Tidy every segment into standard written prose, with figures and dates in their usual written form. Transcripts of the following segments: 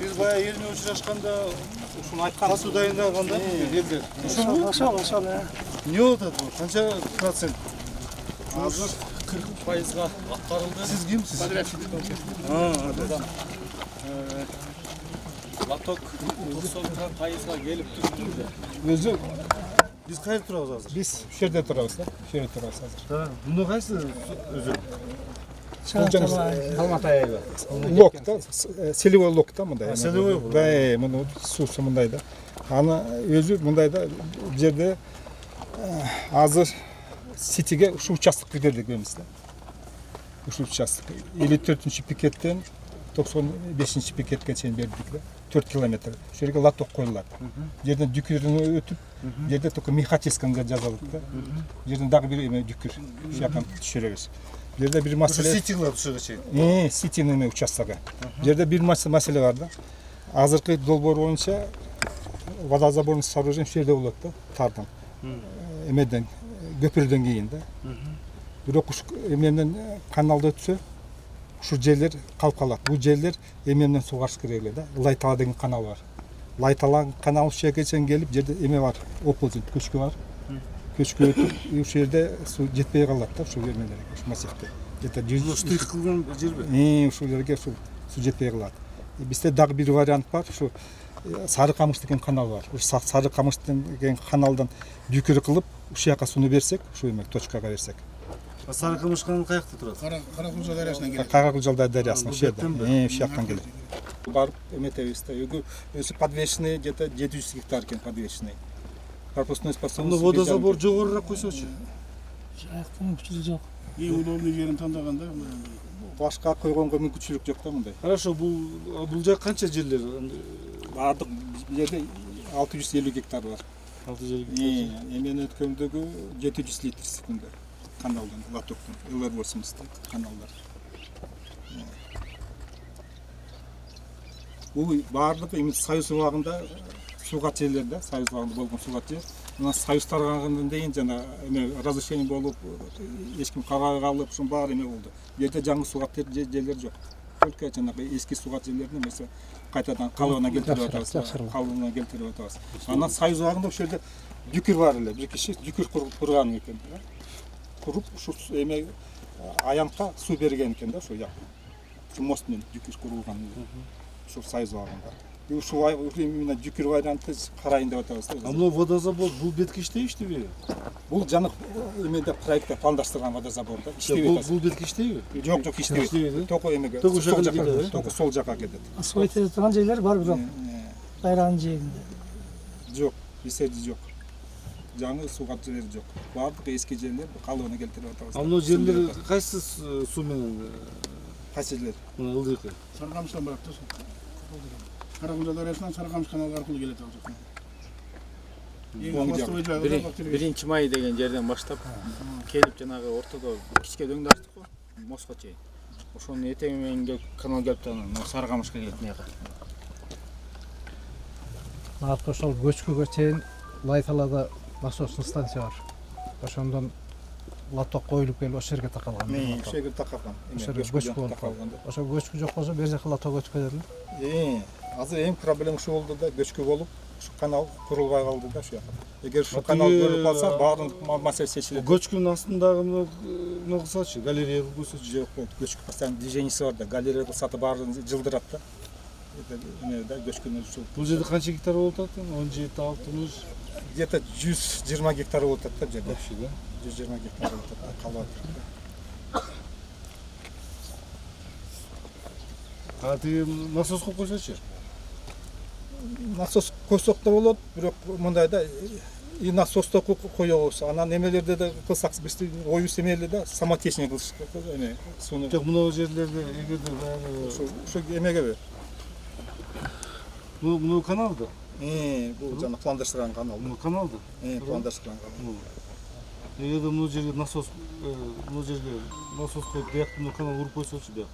Biz bayağı yerine uçurashkanda ушуну айткан суу дайындаганда элдер. Ошол Не болот бул? Канча процент? Азыр 40%га аткарылды. Сиз кимсиз? Лоток 90%га келип турду. Өзү биз кайда турабыз азыр? Biz şerde turabız da. Şerde turabız hazır. Муну кайсы өзү? Алматы айыбы. Локта, селевой локта мындай. Селевой бул. Да, муну суусу мындай да. Аны өзү мындай да бул жерде азыр Ситиге ушу участок бердик эмес да. Ушу участок 54-пикеттен 95-пикетке чейин бердик да. 4 километр. Ошол жерге лоток коюлат. Жерден дүкүрдөн өтүп, жерде только механическанга жазылат да. Жерден дагы бир эме дүкүр. Шакан түшүрөбүз. Жерде бир маселе. Ситиглар ушуга чейин. Ситинин участогу. Жерде бир маселе бар да. Азыркы долбоор боюнча водозаборный сооружение ушул жерде болот да, тардан. Эмеден көпүрдөн кийин да. Бирок ушу эмнен каналда өтсө, ушул жерлер калып калат. Бул жерлер эмнен суу каршы керек эле да. Лайтала деген канал бар. Лайтала канал ушул жерге чейин келип, жерде эме бар, оползень көчкү бар. Көчкү өтүп, ушул жерде суу жетпей калат да, ушул эмелерге, ушул массивде. Где-то 100 Штык кылган жерби? ушул жерге суу жетпей калат. Бизде дагы бир вариант бар, ушу Сары камыш деген канал бар. Ушу Сары камыш деген каналдан дүкүр кылып, ушул жака сууну берсек, ушул эме точкага берсек. Сары камыш каналы каякта турат? Каракулжа дарыясынан келет. Каракулжа дарыясынан ушул жерде. Ушул Ушул жактан келет. Барып эметебиз да. Өзү подвешенный где-то 700 гектар экен подвешенный. Пропускной способность. Муну водозабор жогорураак койсочу. Жактын күчү жок. Ең удобный жерин тандаганда Башка койгонго мүмкүнчүлүк жок да мындай. Хорошо, бул жак канча жерлер? Бардык жерде 650 гектар бар. 650 гектар. Эмен өткөндөгү 700 литр секунда. Каналдан, лотоктон, ЛР-80 каналдар. Бул баардыгы эми Союз убагында сууга жерлер да, Союз убагында болгон сууга жер. Мына Союз таргандан дейин жана эме разрешение болуп, эч ким кабай калып, ушун баары эме болду. Жерде жаңы сууга жерлер жок. Только жанагы эски сууга жерлерди эмесе кайтадан калыбына келтирип атабыз. Калыбына келтирип атабыз. Анан Союз убагында ошол жерде дүкүр бар эле, бир киши дүкүр курган экен. Куруп ушу эме аянтка суу берген экен да ошол жакта. Ушу мост менен дүкүр курулган. Ушул Союз убагында. Ушул именно дүкүр варианты карайын деп атабыз да. А мына водозабор бул бетке иштей иштеби? Бул жаны эмеде проектте пландаштырган водозабор да. Иштебейт. Бул бетке иштейби? Жок, иштебейт. Только эмеге. Только ошол жака кетет. Только сол жака кетет. Асфальт этип турган жерлер бар бирок кайранын жээгинде. Жок, бисерди жок. Жаңы сууга жери жок. Баардык эски жерлер калыбына келтирип атабыз. А мына жерлер кайсы суу менен? Кайсы жерлер? Мына ылдыйкы. Сарыкамыштан барат да. Каракулжа дарыясынан Сарыкамыш каналы аркылуу келет ал жактан. Биринчи май деген жерден баштап келип жанагы ортодо кичке дөңдү ачтык го, мостко чейин. Ошонун этеги менен келип канал келип анан Сары камышка келет мияка. Артка ошол көчкүгө чейин Лайталада насосный станция бар. Ошондон лоток коюлуп келип ошол жерге такалган. Ошол жерге такалган. Ошол көчкү болуп калган. Ошол көчкү жок болсо бер жака лоток өтүп кетет эле. Азыр эң проблема ушул болду да, көчкү болуп, ушу канал курулбай калды да ушул жака. Эгер ушу канал көрүп калса, баарын маселе чечилет. Көчкүнүн астындагы мына кылсачы, галерея кылсачы. Жок, көчкү постоянно движениеси бар да, галерея кылса да баарын жылдырат да. Эме да көчкүнүн ушул. Бул жерде канча гектар болуп атат? 17, 60. Где-то 120 гектар болуп атат да жерде. Вообще, да? 120 гектар болуп атат, калып атат. А тиги насос коюп койсочу. Насос койсок да болот, бирок мындай да и насосто коебуз. Анан эмелерде да кылсак биздин оюбуз эмеле да, самотечный кылыш эме сууну. Жок, мына жерлерде эгерде баягы Ошо эмеге мына канал да. бул жана пландаштырган канал. Мына канал да. Пландаштырган канал. Эгерде мына жерге насос коюп, биякта мына канал уруп койсочу бияка.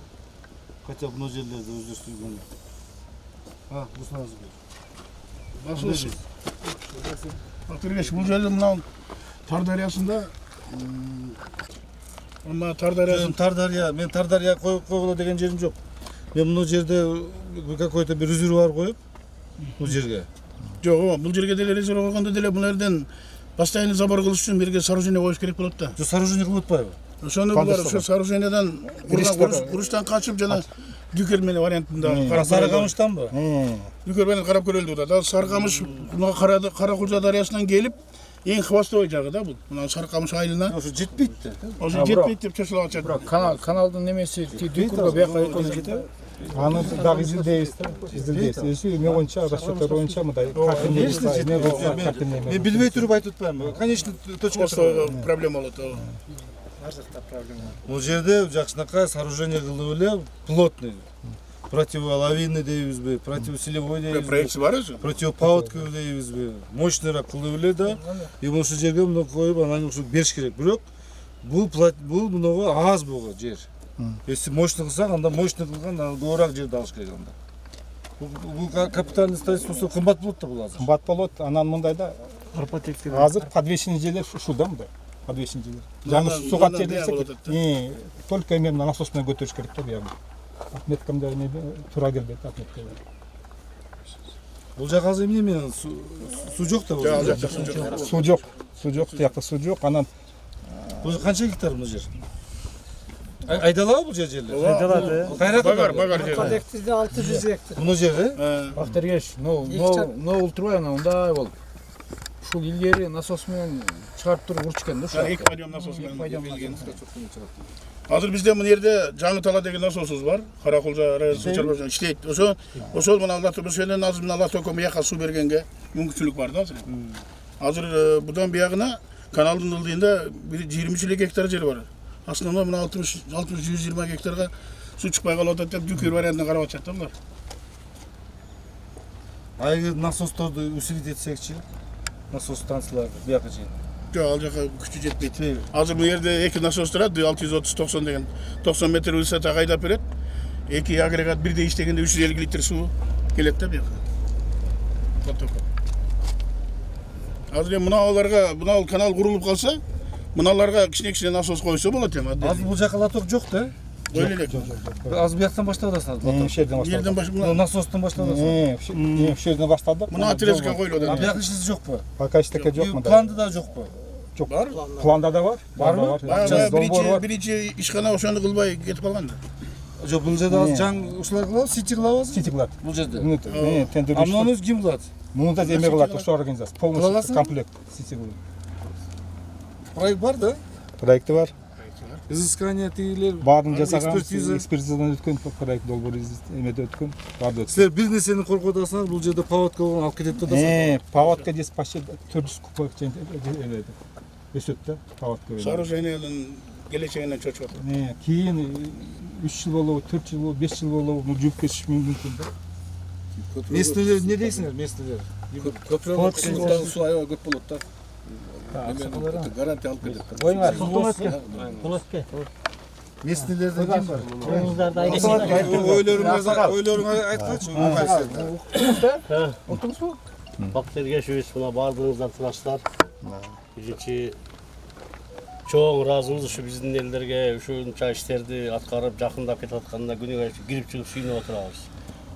Хотя бы мына жерлерде өздөштүргөн. Дусназы. Башылыш. Батырбек, бул жерде мына Тар дарыясында Тар дарыясын Мен Тардария койгула деген жерим жок. Мен мына жерде какой-то bir резервуар коюп бул жерге. Жок, бул жерге деле резервуар койгондо деле бул жерден постоянный забор кылыш үчүн бирге сооружение коюш керек болот да. Жо сооружение кылып атпайбы? Ошону булар ошо сооружениеден уруштан качып жана дүкөр менен вариантында Сары камыштанбы? Дүкөр менен карап көрөлдү да. Сары камыш мына Каракулжа дарыясынан келип эң хвостовой жагы да бул. Мына Сары камыш айылына. Ошо жетпейт да. Ошо жетпейт деп чочулап атышат. Бирок каналдын немеси дүкүргө бияка экөөсү жетеби? Аны дагы изилдейбиз да. Изилдейбиз. Эши эме боюнча, расчеттер боюнча мындай Мен билбей туруп айтып атпаймынбы? Конечно, точка проблема болот. Бул жерде жакшынакай сооружение кылып эле плотный. Противолавинный дейбизби, противоселевой дейбизби. Проектси бар өзү. Противопаводка дейбизби. Мощныйраак кылып эле да. И ошол жерге мына коюп анан ушу бериш керек. Бирок бул мынага аз буга жер. Если мощный кылсаң, анда мощный кылган, анда көбүрөөк жерди алыш керек анда. Бул капитальный строительство кымбат болот да бул азыр. кымбат болот. Анан мындай да азыр подвешенный жерлер ушул да мындай. Подвешенный жерлер. Жаңы суга жерлерсек, только эме насос менен көтөрүш керек да буягы. Отметкамда эме туура келбейт отметке. Бул жак азыр эмне менен суу жок да бул. Суу жок. Суу жок, тиякта суу жок. Анан Бул канча гектар бул жер? Айдалабы бул жерлер? Айдалады. Багар жер. Кодексте 600 гектар. Мына жер, Бактергеш, но ултурбай анан мындай болуп. Ушул илгери насос менен чыгарып туруп урчу экен да ушул. 2 подъем насос менен келген. Азыр бизде мына жерде Жаңы Тала деген насосубуз бар. Каракулжа район суу чарбасынан иштейт. Ошол мына ошондон азыр мына Латоком яка суу бергенге мүмкүнчүлүк бар да азыр. Азыр будан биягына каналдын ылдыйында 20 эле гектар жер бар. Аслында мына 60-120 гектарга суу чыкпай калып атат деп дүкөр вариантын карап атышат да булар. Айгы насосторду усилить этсекчи. Насос станцияларды бияка чейин. Жок, ал жака күчү жетпейт. Азыр бул жерде 2 насос турат, 630-90 деген 90 метр высота кайдап берет. 2 агрегат бирдей иштегенде 350 литр суу келет да бияка. Азыр мына канал курулуп калса, мыналарга кичине насос койсо болот эми. Азыр бул жака лоток жок да? Ойлой элек. Азыр бияктан баштап атасыңар лоток. Жерден баштап. Насостон баштап атасыңар. ушул жерден баштадык. Мына отрезка коюлуп А атат. бияк ишиңиз жокпу? Пока иштеке жок мында. Планда да жокпу? Жок. Планда да бар. Барбы? Биринчи ишкана ошону кылбай кетип калган да. Жок, бул жерде азыр жаңы ушулар кылабы, сити кылабы? Сити кылат. Бул жерде. Тендер. А мунун өзү ким кылат? Муну да эме кылат, ошо организация. Полностью комплект. Сити кылат. Проект бар да? Проекти бар. Изыскание тигилер. Баарын жасаган, экспертиза. экспертизадан өткөн проект долбоор эмеде өткөн. Барды өткөн. Силер бир нерсени коркуп атасыңар, бул жерде поводка болгон алып кетет да атасыңар. Поводка здесь почти 400 куб чейин эледи. Өсөт да поводка. Сооружениянын келечегинен чочуп атат. Кийин 3 жыл болобу, 4 жыл болобу, 5 жыл болобу, бул жууп кетиши мүмкүн да. Местнелер эмне дейсиңер, местнелер? Көпүрөк суу аябай көп болот да. Гарантия алып кетет. Местнелерден ким бар? Oyuncularda Ойлоруңа айткачы. Бактергешевич, мына баардыгыңыздар тыначтар. Биринчи чоң ыраазыбыз ушу биздин элдерге ушунча иштерди аткарып жакындап кетип атканына күнүгө кирип чыгып сүйүнүп отурабыз.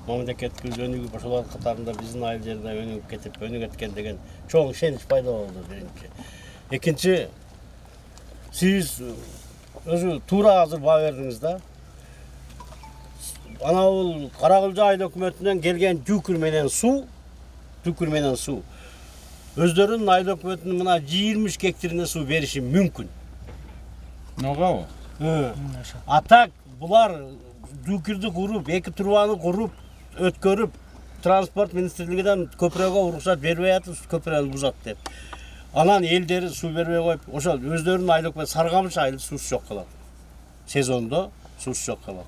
Мамлекетибиз өнүгүп ошолор катарында биздин айыл жерде өнүгүп кетип өнүгөт экен деген чоң ишенич пайда болду биринчи. Экинчи, сиз өзү туура азыр баа бердиңиз да. Анабул Каракулжа айыл өкмөтүнөн келген жүкүр менен суу өздөрүнүн айыл өкмөтүнүн мына 20 гектарине суу бериши мүмкүн. Ногабы? А так булар жүкүрдү куруп, 2 трубаны куруп, өткөрүп, транспорт министрлигинен көпүрөгө уруксат бербей атып, көпүрөнү бузат деп. Анан элдери суу бербей коюп, ошол өздөрүнүн айыл өкмөтү Саргамыш айылы суусу жок калат. Сезондо суусу жок калат.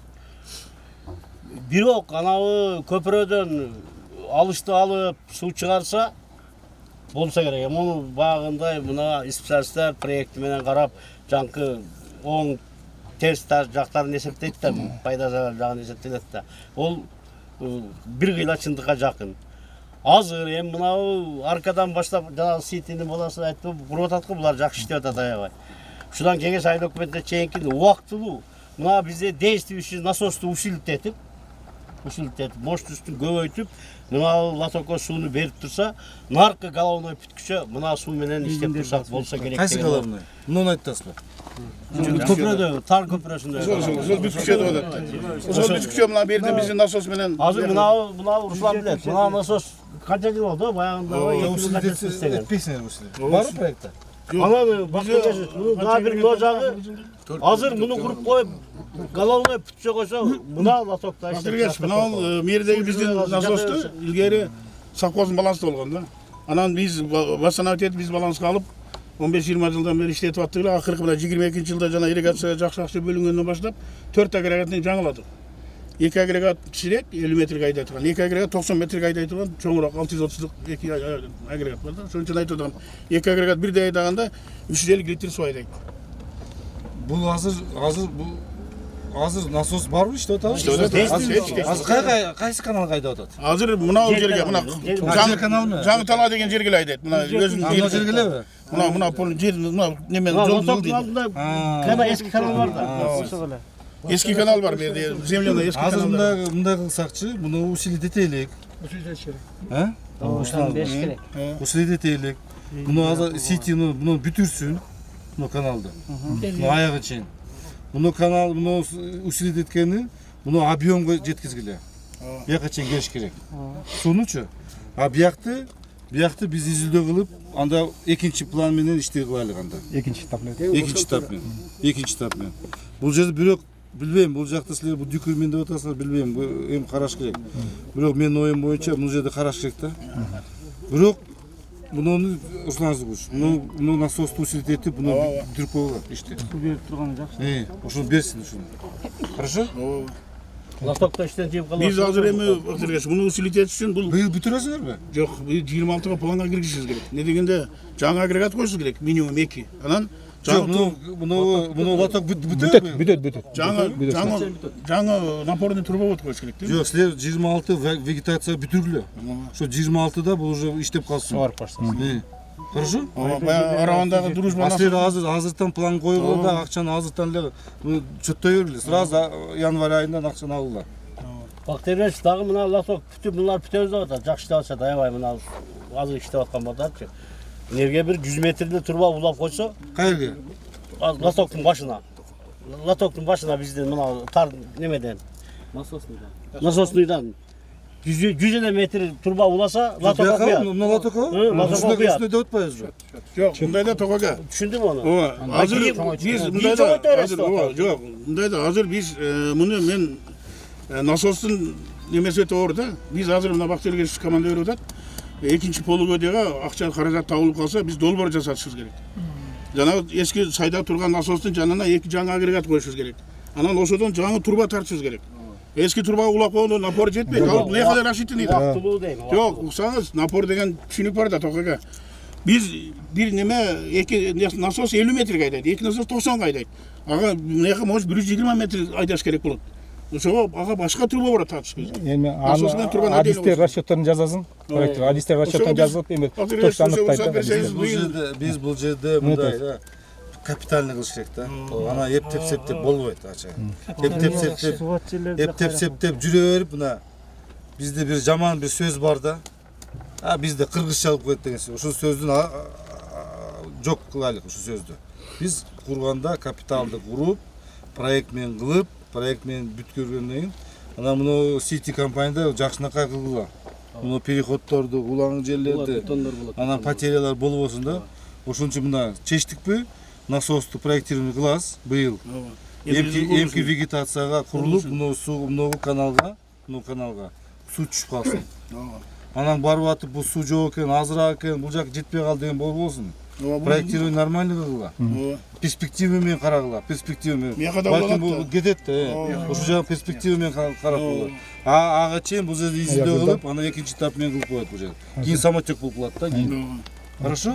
Бирок анабы көпүрөдөн алышты алып суу чыгарса болса керек. Муну багында мына специалисттер проекти менен карап, жаңкы оң терс жактарын эсептейт да, пайда зарар жагын эсептелет да. Ол бир кыйла чындыкка жакын. Азыр эми мына аркадан баштап жанагы ситини боласы айтып куруп атат го, булар жакшы иштеп атат аябай. Ушудан кеңеш айыл өкмөтүнө чейинки убактылуу мына бизде действующий насосту усилить этип, усилить мощностун көбөйтүп, мына лотокко сууну берип турса, наркы головной бүткүчө мына суу менен иштеп турсак болсо керек. Кайсы головной? Муну айтасызбы? Көпүрөдө, тар көпүрөсүндө. Ошол бүткүчө деп атат. Ошол бүткүчө мына берди биздин насос менен. Азыр мына Руслан билет. Мына насос канча жыл болду? Баягында 2 жыл истеген. Этпейсиңер ушул. Барбы проектта? Анан бактыргачы, мына бир ножагы азыр муну куруп коюп, головной бүтчө койсо, мына лотокто Бактыргач, мына мердеги биздин насосту илгери совхоздун балансы болгон да. Анан биз восстановить этип биз баланска алып 15-20 жылдан бери иштетип аттык эле. Акыркы мына 22 жылда жана ирригацияга жакшы бөлүнгөндөн баштап 4 агрегатны жаңыладык. 2 агрегат кичирээк 50 метрге айдай турган, 2 агрегат 90 метрге айдай турган чоңураак 630 2 агрегат бар да. Ошон үчүн айтып атам. 2 агрегат бирдей айдаганда 350 литр суу айдайт. Бул азыр насос барбы иштеп атабы? Иштеп атат. Азыр кайсы каналга айдап атат? Азыр мына жерге, мына жаңы тала деген жерге айдайт. Мына өзүнүн жерге элеби? мына пол жер мына немен жол алдында кана эски канал бар да. Эски канал бар берде. Земляда эски канал. Азыр мындай кылсакчы, муну усилить этелик. А? Усилить этелик. Муну азыр сетини муну бүтүрсүн. Муну каналды. Муну аягы чейин. Муну канал, муну усилить эткени, муну объемго жеткизгиле. Бияка чейин келиш керек. Сунучу. А биякты биз изилдөө кылып, анда экинчи план менен иштей кылайлык анда. Экинчи этап менен. Бул жерде бирок билбейм, бул жакта силер бул документ деп атасыңар, билбейм, эми караш керек. Бирок менин оюм боюнча бул жерде караш керек да. Бирок муну Руслан Зугуш, муну насосту усилить этип, муну бүтүрүп койгула ишти. Суу берип турганы жакшы. Ошону берсин ушуну. Хорошо? Лотокто иштен жеп калып. Биз азыр эми бактыргач муну усилить этиш үчүн бул Быйыл бүтүрөсүңөрбү? жок, 26-га планга киргизишибиз керек. Не дегенде жаңы агрегат коюшубуз керек, минимум 2. Анан Жок, муну лоток бүтөт. жаңы напорный трубовод коюш керек. Жок, силер 26 вегетация бүтүргүлө. Ошо 26-да бул уже иштеп калсын. Хорошо? Аравандагы дружба Силер азыртан план коюгула да акчаны азыртан эле чөттөй бергиле. Сразу январь айынан акчаны алгыла. Бактыргач дагы мына лоток бүтүп, булар бүтөбүз деп атат. Жакшы иштеп атышат, аябай мына азыр иштеп аткан балдарчы. Энергия бир 100 метрде труба улап койсо, Кайерге? лотоктун башына. Лотоктун башына бизден мына тар немеден, насосныйдан 100 метр труба уласа, лоток куят. Мына лоток. Ушундай деп атпайбызбы? Жок, мындайда токога. Түшүндүм аны. Азыр биз мындайда азыр биз муну мен насостун немеси өтө оор да. Биз азыр мына Бактыргеш командир атат. Экинчи полугодияга акча каражат табылып калса, биз долбоор жасатышыбыз керек. Жана эски сайда турган насостун жанына 2 жаңы агрегат коюшубуз керек. Анан ошодон жаңы труба тартышыбыз керек. Эски труба улап койгондо напор жетпейт. Ал эмне кадар рассчитанный да. Вактылуу дейм. Жок, уксаңыз, напор деген түшүнүк бар да токога. Биз бир неме 2 насос 50 метрге айдайт, 2 насос 90га айдайт. Ага эмнеге может 120 метр айдаш керек болот. Ошого ага башка труба бар тартыш керек. Эми адистер расчёттарын жазасың. Проектор адистер расчёттарын жазып, эми точно анықтайды. Биз бул жерде мындай да капитальный кылыш керек да. Ана эптеп болбойт ача. Эптеп жүрө берип мына бизде бир жаман бир сөз бар да. Бизде кыргызча алып коет деген сөз. Ошол сөздүн жок кылайлык ушул сөздү. Биз курганда капиталды куруп, проект менен кылып, проект менен бүткөргөндөн кийин анан муну City компанияда жакшынакай кылгыла. Муну переходдорду, улан жерлерди, анан потерялар болбосун да. Ошон үчүн мына чечтикпи? Насосту проектирование кылабыз быйыл. Эмки вегетацияга курулуп, муну каналга суу түшүп калсын. Анан барып атып бул суу жок экен, азыраак экен, бул жак жетпей калды деген болбосун. Проектирование нормально кылгыла. Перспектива менен карагыла, перспектива менен. Балким бул кетет да. Ошол жагы перспектива менен карап кылгыла. Ага чейин бул жерде изилдөө кылып, анан экинчи этап менен кылып коет бул жерде. Кийин самотек болуп калат да кийин. Хорошо?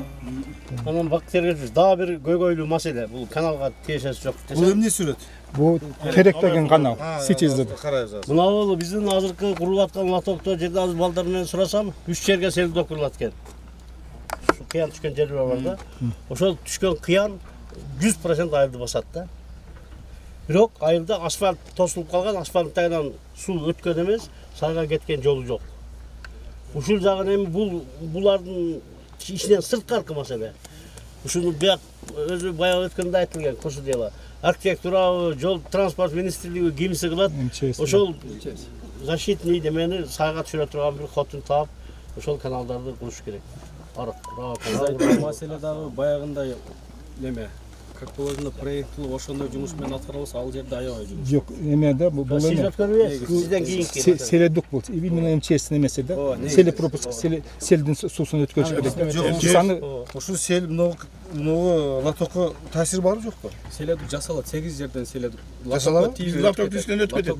Анан Бактыргеш дагы бир көйгөйлүү маселе. Бул каналга тиешеси жок десе. Бул эмне сүрөт? Бул керек деген канал. Сичиздер. Карайбыз азыр. Мына бул биздин азыркы курулуп аткан лотокто жерде азыр балдар менен сурасам, 3 жерге селдок курулат экен. Ушу кыян түшкөн жер бар да. Ошол түшкөн кыян 100% айылды басат да. Бирок айылда асфальт тосулуп калган, асфальттан суу өткөн эмес, сайга кеткен жолу жок. Ушул жагын эми булардын ишинен сырткаркы маселе. Ушуну бияк өзү баягы өткөндө айтылган кошу дела. Архитектура, жол транспорт министрлиги кимси кылат? Ошол защитный демени сайга түшүрө турган бир хотун таап, ошол каналдарды куруш керек. Бул маселе дагы баягындай неме, как положено проектлы ошондой жумуш менен аткарылса, ал жерде аябай жумуш. Жок, эме да бул Сиз эме. өткөрбөйсүз, сизден кийинки. Селедук бул. Именно МЧС немесе да. Селе пропуск, селдин суусун өткөрүш керек. Жок, Саны ошо сел мынау латокко таасир барбы жокпу? Селедук жасалат, 8 жерден селедук. Жасалабы? Латок түшкөн өтүп кетет.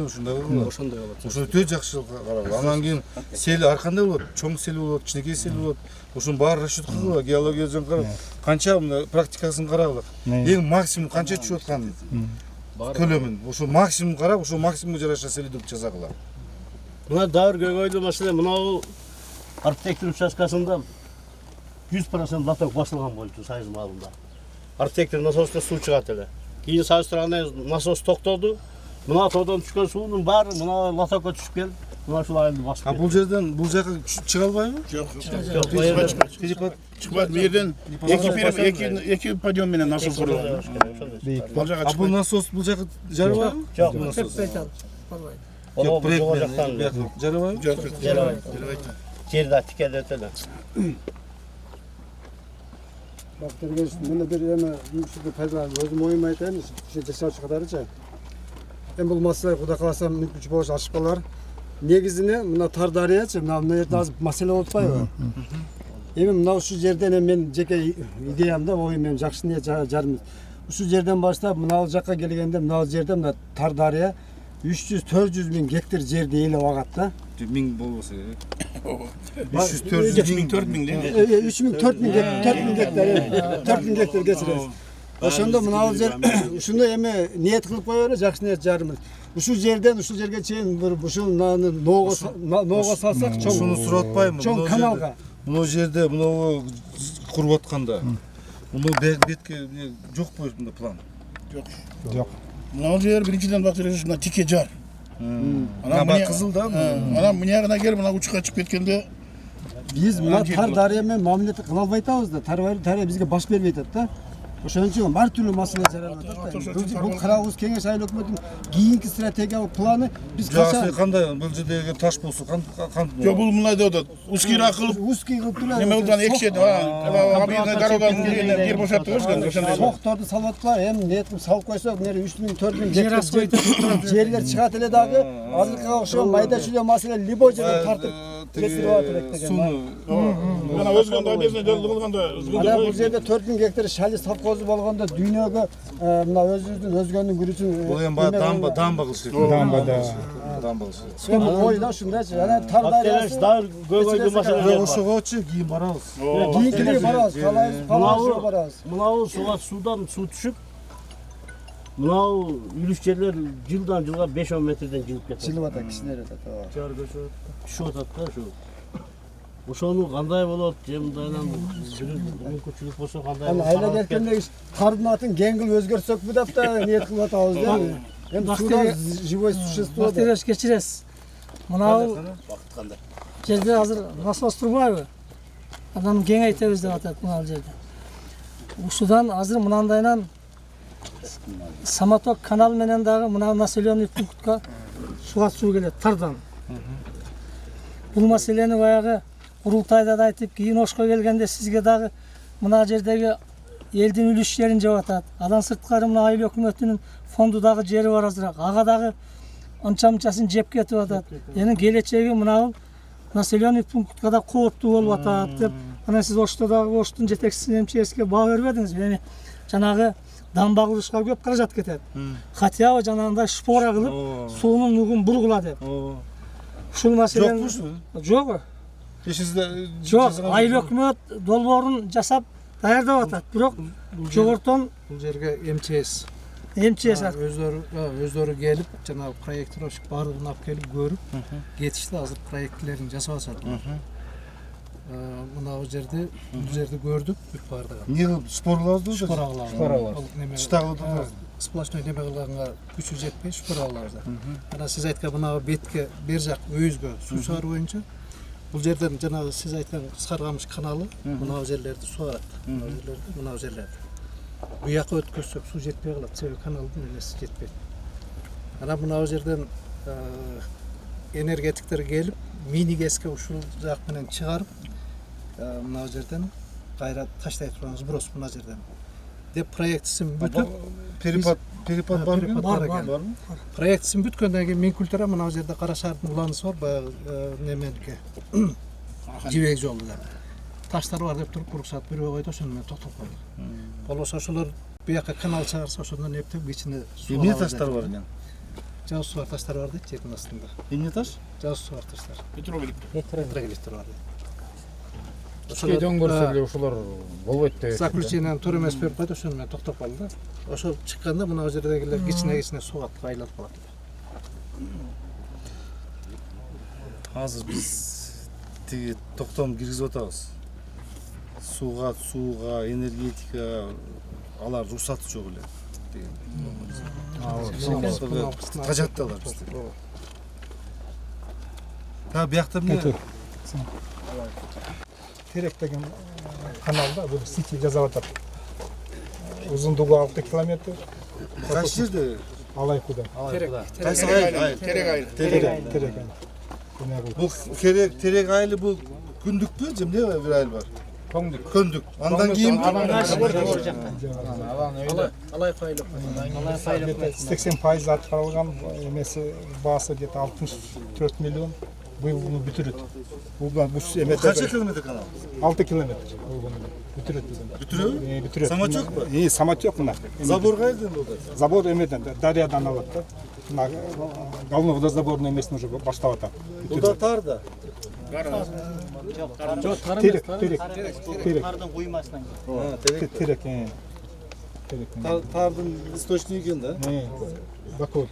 Ошондой болот. Ошондой болот. Ошо өтө жакшы каралган. Анан кийин сел ар кандай болот? Чоң сел болот, кичинекей сел болот. Ошонун баары расчет кылгыла, геологиясын карап, канча мына практикасын карагыла. Эң максимум канча түшүп атканын көлөмүн. Ошо максимум карап, ошо максимумга жараша селедук жасагыла. Мына дабыр көйгөйлүү маселе, мынау архитектура участкасында 100% латок басылган болчу Союз маалында. Архитектура насоста суу чыгат эле. Кийин салыштырганда насос токтоду. Мына тоодон түшкөн суунун баары мына латокко түшүп келип, мына ушул айылды басып А бул жерден бул жака чыга албайбы? Жок. Перепад Чыкпайт. Бу жерден эки подъем менен насос курулган. Ал жака А бул чыкпайт. насос бул жака жарабайбы? Жок, насос. Жок, Жарабайбы? Жок. жарабайт. Жерде тикелде өтөлө. Бактыргыз мына бир эме мүмкүнчүлүк пайдаланып өзүм оюмду айтайын, ушул жасаучу катарычы. Эми бул маселе Кудай кааласа мүмкүнчү болуш ашык болор. Негизине мына Тар дарыячы, мына жерде азыр маселе болуп атпайбы? Эми мына ушул жерден мен жеке идеямда оюм мен жакшы ниет жарым. Ушул жерден баштап мына жакка келгенде мына жерде мына Тар дарыя 300-400 миң гектар жерди ээлеп агат да. 1000 болбосо керек. 300 миң 4 миң де. 3 миң 4 миң гектар 4 миң гектар кечиребиз. Ошондо мына жер ушуну эми ниет кылып коелу, жакшы ниет жарым. Ушул жерден ушул жерге чейин бир ушул ноого салсак чоң. Ушуну сурап атпаймынбы? Чоң каналга. Мына жерде мынау куруп атканда. Муну бетке жокпу мында план? жок. Мына жер биринчиден бактырыш мына тике жар. Анан кызыл да. Анан мынягына келип мына учка чыгып кеткенде Биз мына Тар дарыя менен мамилет кыла албай атабыз да. Тар дарыя бизге баш бербей атат да. Ошон үчүн ар түрдүү маселе жаралып атат да. Бул карабыз кеңеш айыл өкмөтүнүн кийинки стратегиялык планы биз Жасы кандай? Бул жердеги таш болсо кантип? жок бул мындай деп атат. Узкийраак кылып узкий кылып туруп неме кылган экшет, объездный дороганын жер бошотуп өзгөн ошондой. Шокторду салып атпа, эми ниет кылып салып койсок, мына 3 миң 4 миң гектар жерлер чыгат эле дагы. Азыркыга окшогон майда чүйдө маселе любой жерден тартып кесирип алат элек деген. Жана өзгөндө объездный жолду кылганда Ана бул жерде 4 миң гектар шали совхозу болгондо дүйнөгө мына өзүбүздүн өзгөнүн күрүчүн Бул эми баягы дамба кылыш керек. Дамба да. Дамба кылыш керек. эми ойда ушундайчы. Ана Тар дарыясы Дабыр көйгөйлүү маселе. Ошогочу кийин барабыз. кийинкилерге барабыз, калайбыз, палашыга барабыз. Мынау судан суу түшүп, мынау үлүш жерлер жылдан жылга 5-10 метрден жылып кетет. Жылып атат, кичинер атат. Түшүп атат да ушу. Ошону кандай болот, же мындайынан мүмкүнчүлүк болсо кандай Аны айла кеткенде кардын атын кеңгил өзгөртсөкпү деп да ниет кылып атабыз да. Эми суда живой существо. Бактырыш кечиресиз. Мынау жерде азыр насос турбайбы? Анан кеңейтебиз деп атат мына жерде. Ушудан азыр мынандайынан Самоток канал менен дагы мына населенный пунктка суга суу келет Тардан. Бул маселени баягы курултайда да айтып, кийин Ошко келгенде сизге дагы мына жердеги элдин үлүш жерин жеп атат. Андан сырткары мына айыл өкмөтүнүн фонду дагы жери бар азыраак. Ага дагы анча-мынчасын жеп кетип атат. Эми келечеги мына населенный пунктка да кооптуу болуп атат деп. Анан сиз Ошто дагы Оштун жетекчисин МЧСке баа бербедиңизби? Эми жанагы дамба кылышка көп каражат кетет. Хотя бы жанагындай шпора кылып, суунун нугун бургула деп. Ушул маселени жок. Жок, айыл өкмөт долбоорун жасап даярдап атат. Бирок жогортон Бул жерге МЧС өздөрү келип, жанагы проектировщик баардыгын алып келип көрүп, кетишти. Азыр проектлерин жасап атышат. Мына бул жерди көрдүк бүт баардыгын. Эмне кылып спорларды? Спор агалар. Штагылды. сплошной неме кылганга күчү жетпей шпураларды. Анан сиз айткан мына бетке бер жак өйүзгө суу чыгаруу боюнча бул жерден жанагы сиз айткан Кыскаркамыш каналы мына жерлерди сугарат. Мына жерлерди. Bu жака өткөзсөк суу жетпей калат, себеби каналдын энеси жетпейт. Анан мына жерден энергетиктер келип, мини гэске ушул жак менен чыгарып, мына жерден кайра таштай турганбыз сброс мына жерден. Деп проектисин бүтүп, перепад бар бар. проектисин бүткөндөн кийин мен культура мына жерде Кара Шаардын уланысы бар, баягы неменики. Жибек жолу деп. Таштар бар деп туруп уруксат бирөө койду, ошону менен токтоп калдык. Болбосо ошолор bu жака канал чыгарса ошондон эптеп ичине суу. Эмне таштар бар экен? Жаз суу таштар бар дейт жердин астында. Эмне таш? Жаз суу таштар. Петроглифтер бар. Ошолордон көрсө эле ошолор болбойт деп. Заключениени туура эмес берип койду, ошону менен токтоп калды да. Ошол чыкканда мына жердегилер кичине сууга айланып калат. Азыр биз тиги токтом киргизип атабыз. Сууга, энергетика алар рухсаты жок эле деген. Тажатталар бизде. Биякта эмне? Терек деген каналда бул сити жасап атат. Узундугу 6 километр. Кайсы жерде? Алайкуда. Кайсы айыл? Терек. Бул терек айылы бул күндүкпү же эмне бир айыл бар? Көндүк. Андан кийин Алайкы айыл. 80% аткарылган эмеси баасы где-то 64 миллион. Быйыл буну бүтүрөт. Бул эме канча километр канал? 6 километр. Бүтүрөт. Бүтүрөбү? Бүтүрөт. Самочок? Самочок мына. Забор кайерден болду? Забор эмеден, дарыядан алат да. Мына головной водозаборный эмесин уже баштап атат. Буда тар да. Терек. Кардын куймасынан. Терек. Тардын источниги экен да? Баковый.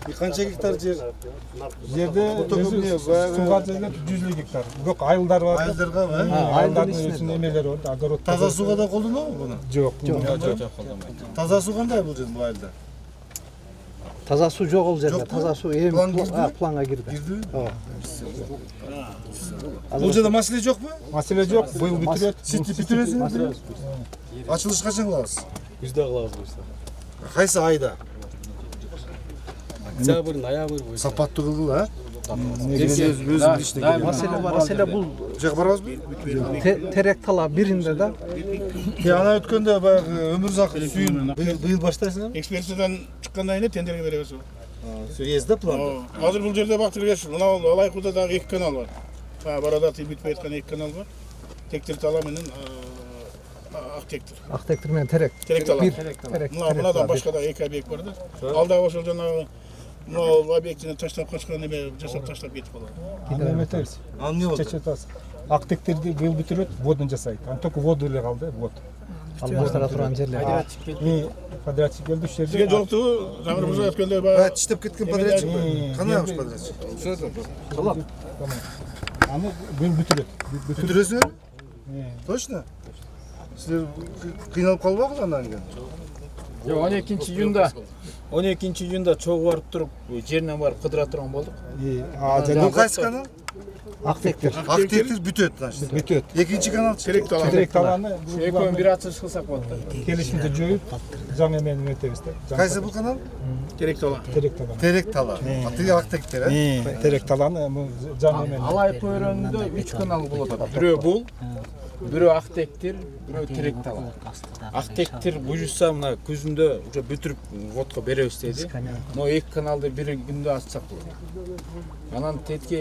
И канча гектар жер? Жерде сууга жерлер 100 гектар. Бирок айылдар бар. Айылдарга ба? Айылдардын өзүнүн эмелери бар, огород. Таза сууга да колдонобу буну? Жок. Таза суу кандай бул жерде бул айылда? Таза суу жок ол жерде. Таза суу эми планга кирди. Кирдиби? Бул жерде маселе жокпу? Маселе жок. Быйыл бүтүрөт. Сити бүтүрөсүң? Ачылыш качан кылабыз? Күздө кылабыз буюрса. Кайсы айда? Октябрь, ноябрь буюрса. Сапаттуу кылгыл, а? Өзүм иштеген. Маселе бул Жак барабызбы? терек тала биринде да. Ана өткөндө баягы өмүрзак сүйүн быйыл баштайсың? Экспертизадан чыккандан кийин тендерге беребиз. Съездде план. Азыр бул жерде бактыргеш, мына Алайкуда дагы 2 канал бар. Барада бүтпөй аткан 2 канал бар. Тектир тала менен Актектир. Актектир менен терек. Терек тала. Терек. Мынадан башка дагы 2 объект бар да. Алда ошол жанагы мына объектини таштап качкан эме жасап таштап кетип калат. Аны эметебиз. Ал эмне болду? Чечетабыз. Актектирди быйыл бүтүрөт, водун жасайт. Аны только воду эле калды, вот. Ал бостара турган жерлер. Подрядчик келди ушул жерде. Сизге жолуктубу? Жамырыбызга өткөндө баягы Тиштеп кеткен подрядчик бар. Кандай алыш подрядчик? Аны быйыл бүтүрөт. Бүтүрөсүңөр? Точно? Силер кыйналып калбагыз андан кийин? Жок, 12 июнда чогуу барып туруп, жеринен барып кыдыра турган болдук. Бул кайсы канал? Актектир. Актектир бүтөт, значит. Бүтөт. Экинчи канал терек тала. Терек таланы Экөөнү бир ачылыш кылсак болот да. келишимди жоюп, жаңы эмени эметебиз да. Кайсы бул канал? Терек тала. Терек таланы. Терек тала. Тиги актектир, Терек таланы жаңы эмени. Алайкы өрөөнүндө 3 канал болот. Бирөө бул, бирөө Актектир, бирөө терек тала. Актектир буюрса мына күзүндө уже бүтүрүп водко беребиз деди. Но 2 каналды бир күндө ачсак болот. Анан тетки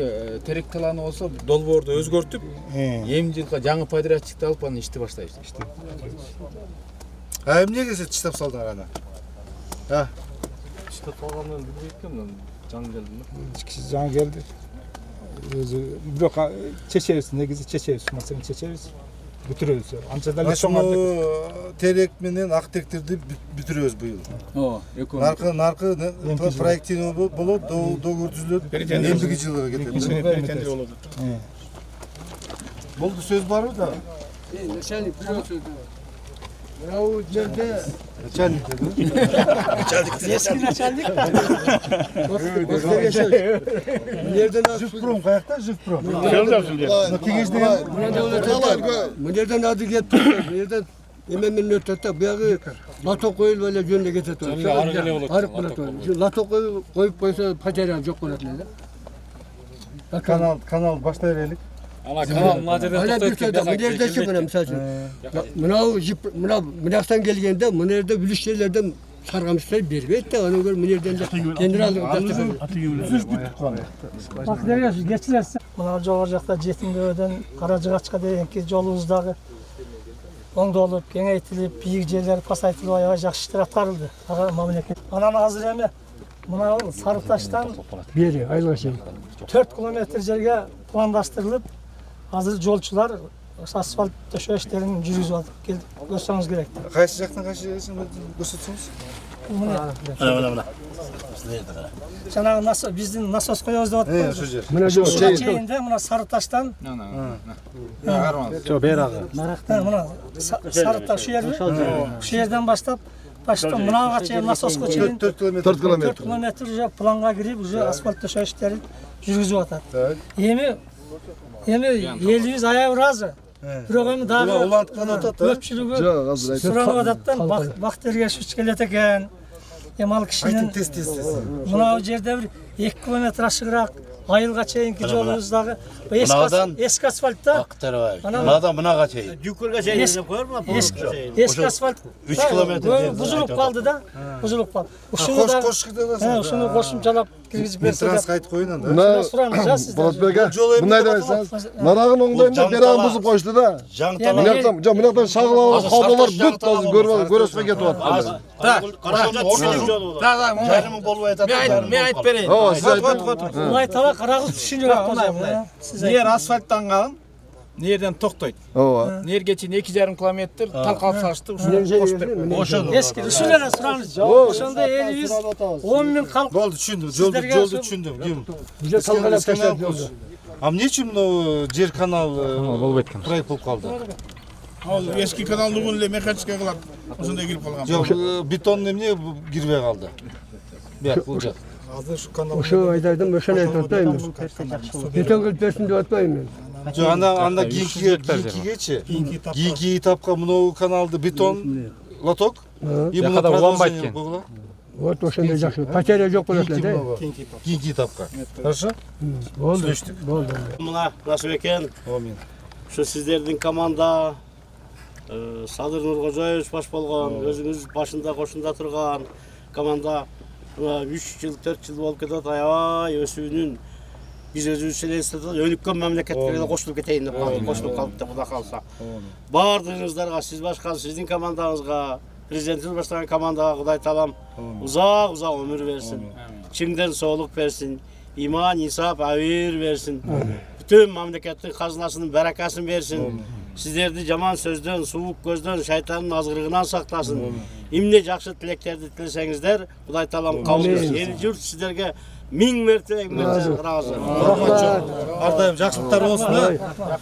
терек таланы болсо долбоорду өзгөртүп, эмдилге жаңы подрядчикти алып аны ишти баштайбыз. Эмнеге сиз чыштап салдыңар аны? Иштеп калганын билбейт экенмин, жаңы келдим. Жаңы келди. Өзү бирок чечебиз, негизи чечебиз, маселени чечебиз. Бүтүрөбүз. Анча дале Ошону терек менен актектирди бүтүрөбүз быйыл. Наркы проектине болот, договор түзүлөт. Эмдиги жылга кетет. Болду, сөз барбы да? Eski начальник. Jivprom qayerda? Jivprom. Bu yerden adı gitti. Bu yerden hemen ötete. Bu yağı lato koyul böyle yönde getirdi. Arık bırakıyor. Lato koyup koysa paçayla çok koyuyorlar. Kanal başta verelim. Ana kanal Nadir'den Hala bir tane bu nerede çıkıyor misal için. Mınaktan gelgende bu nerede bülüş yerlerden sargamışlar berber de onun göre nereden de kendini aldı. Bak derler geçilerse. Mına Joğurjakta Jetimdö'den Karacıgaçka deyenki jolunuzdagı oңдо olup, kеңейтилip, бийик жерлери пасайтылып аябай жакшы иштер аткарылды. Ага мамлекет. Анан азыр эми мына Сарыташтан Beri aylığa şey. 4 kilometr жерге пландаштырылып, азыр жолчулар асфальт төшөө иштерин жүргүзүп атып келди. Көрсөңүз керек. Qaysi жактан qaysi жересин көрсөтсөңүз? Мына жанагы биздин насос коебуз деп атпайбы? Ошо жер. Mına Ушул чейинде мына Сарыташтан Жо бери ага. мына Сарыташ ушул жерден баштап мынага чейин насоско чейин 4 километр. 4 километр уже планга кирип, уже асфальт төшөө иштерин жүргүзүп атат. Эми элибиз аябай ыраазы. Бирок эми дагы уланткан атат. көпчүлүгү суранып атат Бакыт Эргешевич келет экен. Эми ал кишинин Тез. мына жерде бир 2 километр ашыгыраак айылга чейинки жолубуздагы эски асфальтта Мынадан мынага чейин. Жүкөргө чейин деп коермун. эски асфальт 3 километр бузулуп калды да. Бузулуп калды. Ушуну да ушуну кошумчалап киргизип берсе деп. Транскайт коюнан да. Mına Суранып сиздер. Bunday derseniz. Narağın oңдайында berağın buzуп koştu da. Mınaktan şağılalı kablolar büt bazı görösüne ketip attı. Каражат түшүнүк жолу. Жарымың болуп атат. Мен айтып берейин. О, siz aytın. Улай таба карагыз түшүнүп атпайбы? Нер асфальттанган, нерден токтойт. Ооба. Нерге чейин 2,5 километр талкалап салышты. Ушуну кошуп берип. Эски ушул эле сураныч. Ошондо элибиз 10 миң халк Болду түшүндүм. Жолду түшүндүм. Ким? Bize talgalar taşlar oldu. А эмне үчүн мына жер канал болуп эткан? Проект болуп калды. Ал eski kanal бүгүн эле механический кылат. Ошондой кирип калган. Жок, бетон эмне кирбей калды. Бияк бул жак. Азыр şu kanal. Ошо айдардым, ошону айтып атпаймын. Бетон кылып берсин деп атпаймын. Жок, анда кийинкигечи. Кийинки этапка мына каналды бетон лоток и мына продолжение койгула. Вот ошондой жакшы. Пачария жок болот эле да. Кийинки этапка. Хорошо? Болду. Болду. Мына насып экен. Амин. Ушу сиздердин команда Садыр Нуркожоевич баш болгон, өзүңүз башында кошунда турган команда 3 жыл, 4 жыл болуп кетет, аябай өсүүнүн биз өзүбүз элестетип өнүккөн мамлекеттерге кошулуп кетейин деп кошулуп калып Кудай кааласа. Бардыгыңыздарга, сиз башка сиздин командаңызга, президентибиз баштаган командага Кудай таалам узак өмүр берсин. Чыңден соолук берсин, иман, инсап, авир берсин. Bütün memleketin kazanasının berekasını versin. Sizleri jaman sözdön, soğuk gözden, şeytanın azgırığından saklasın. İmne жақсы тілектерді тілесеңіздер, Құдай Таалам қабыл етсін. Ел жұрт сіздерге 1000 мәртебе разы. Ардайым жақсылықтар болсын да.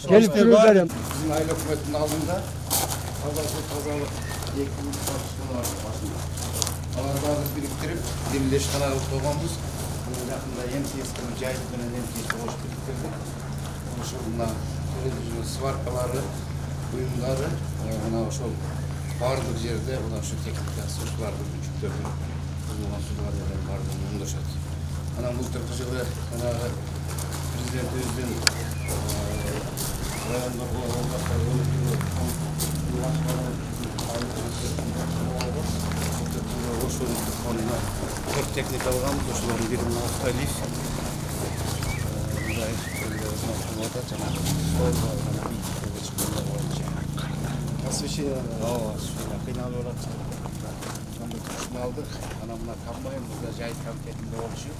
Gelip dururlar. Bizim aile hükümetinin aldığında тазалық 2 yıl çalışmalar başında. Alanları biriktirip birleş kanalı koyganбыз. Bunun yakında MTS'nin jayıtının MTS'i hoş biriktirdik. Ошолна телевизион сваркалары, буюмдары, мына ошол бардык жерде мына ушу техникасы, ушулардын күчүктөрүн кызылган сулардын бардыгын оңдошот. Анан былтыркы жылы жанагы президентибиздин райондорго ошол төрт техника алганбыз, ошолордун бири мына Автолиф. Освещение кыйналып атат. Аны алдык. Ана мына комбайн бизде жайыт комитетинде болчу.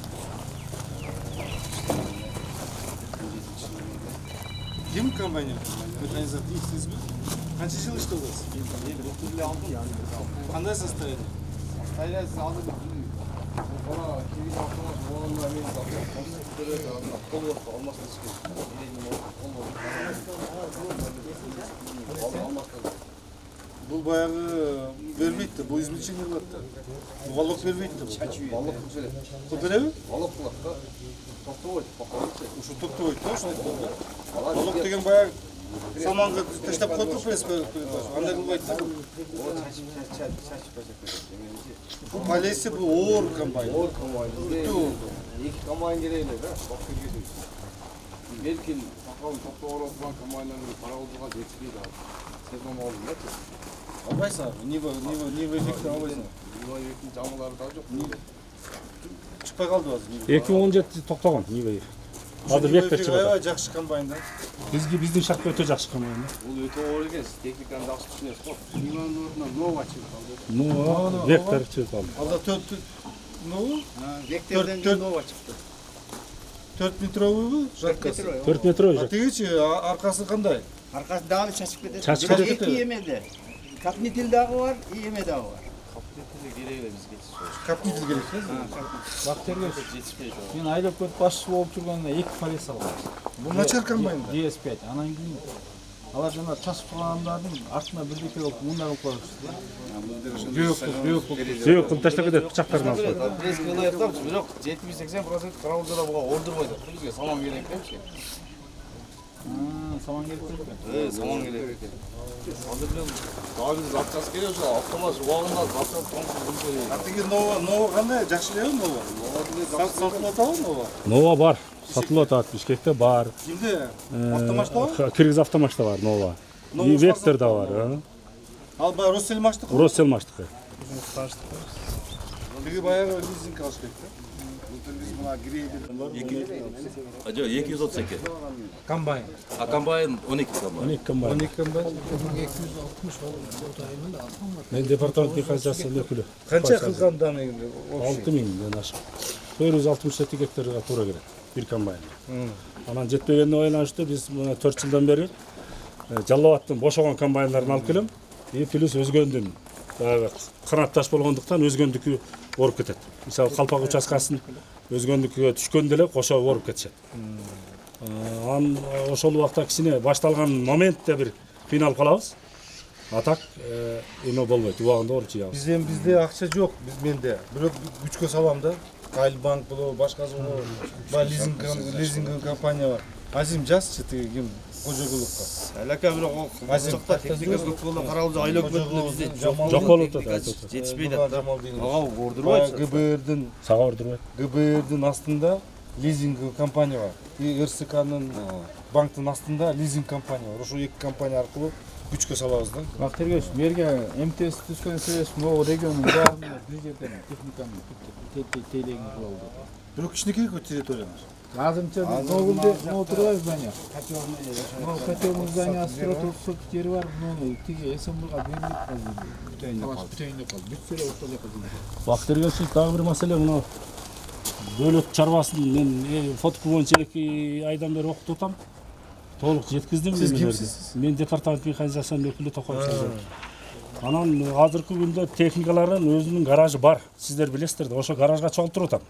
Ким компания? Механизатор сизби? Канча жыл иштедиңиз? Мен алдым. Кандай состояние? Состояние алдым. Бала кирип автомат болғанда мен Бұл баяғы бермейді, бұл измельчение болады. Бұл валок бермейді. Валок береді? Валок болады да. Тоқтабайды. Ушу тоқтабайды да, ошол. Валок деген баяғы саманға таштап қойды, преспе. Андай қылбайды да. Бұл полесе бұл оор комбайн. Оор комбайн. Екі комбайн керейлі да, бақсы кетеді. Беркин тақауын тоқтап оралған комбайнның парауызға жетіспейді ал. Сезон алдым да тез. Албайсың abi, Нива эффектін албайсың. Нива эффектін жамылары да жоқ. Шықпай қалды базы. 2017 тоқтаған Нива эффект. Азыр Вектор чыгат. Аябай жакшы комбайн да. Биздин шартта өтө жакшы комбайн да. Бул өтө оор экен, техниканы жакшы түшүнөсүз го. Ниванын ордуна Нова чыгып калды. Нова, Вектор чыгып калды. Алда 4 Нова? Векторден Нова чыкты. 4 метровый бу? 4 метровый. Тегичи аркасы кандай? Аркасы дагы чачып кетет. Чачып кетет. Эки эмеде. Капнитель дагы бар, эме дагы бар. Капнитель керек эле бизге. Капнитель керек да? Бактергес жетишпейт. Мен айлап көрүп башчы болуп жүргөндө 2 полис алгам. Бул начар комбайн да. DS5. Анан кийин алар жана чачып калгандардын артына бирдеке болуп мындай кылып коюшты. Сүйөк кылып таштап кетет, бычактарын алып коет. Пресс кылып атам, бирок 70-80% каралгыда буга ордурбайт. Бизге саман керек экен. Саман керек. Саман керек экен. Азыр мен дагы запчасть керек ошо автомат убагында запчасть конкурс керек. Атыгы Нова кандай? Жакшы элеби Нова? Сатылып атабы Нова? Нова бар. Сатылып атат, Бишкекте бар. Кимде? Автомашта бар? Кыргыз автомашта бар Нова. И Вектор да бар. Ал баягы Россельмаштыкы? Россельмаштыкы. Биги баягы лизинг алыш керек да. Acaba 232. Комбайн. A комбайн 12 комбайн. 12 комбайн. 12 комбайн. 260 отайында алсам бар. Мен департамент механизациясынын өкүлү. Канча кылган даныгы? 6000ден ашык. 467 гектарга туура келет бир комбайн. Анан жетпегенине байланыштуу биз мына 4 жылдан бери Жалал Абадтын бошогон комбайнларын алып келем. И плюс өзгөндүн баягы канатташ болгондуктан өзгөндүкү оруп кетет. Мисалы Калпак участкасын өзгөндүккө түшкөндө эле кошо оруп кетишет. Анан ошол убакта кичине башталган моментте бир кыйналып калабыз. А так эме болбойт, убагында оруп жыябыз. Бизде акча жок, менде. Бирок күчкө салам да. Айлбанк болобу, башкасы болобу. Баягы лизинг компания бар. Азим жазчы тиги ким кожогулукка. Алака бирок Азимда техникалык боло каралды айлап кетти бизде Жок болуп атат. жетишпейт. Ага, Ордурбайт. ГБРдин Сага ордурбайт. ГБРдин астында лизинг компания бар. И РСКнын банктын астында лизинг компания бар. Ошо эки компания аркылуу күчкө салабыз да. Бактергес мерге МТС түшкөн себеп могу региондун баарында бир жерден техниканы тейлеген болду. Бирок кичинекей территорияңыз. Азырынча Ногулде отурабыз здание. Котелный зданиясы строительство жери бар. Муну тиги СМБга берилип калды. Бүтөйүндө калды. Бүтсө ошол калды. Бактырген сиз дагы бир маселе мына бөлөт чарбасын мен фотоку боюнча 2 айдан бери окутуп атам. Толук жеткиздим. Сиз кимсиз? Мен департамент механизациясынын өкүлү Токоев. Анан азыркы күндө техникалардын өзүнүн гаражы бар. Сиздер билесиздер да, ошо гаражга чогултуруп атам.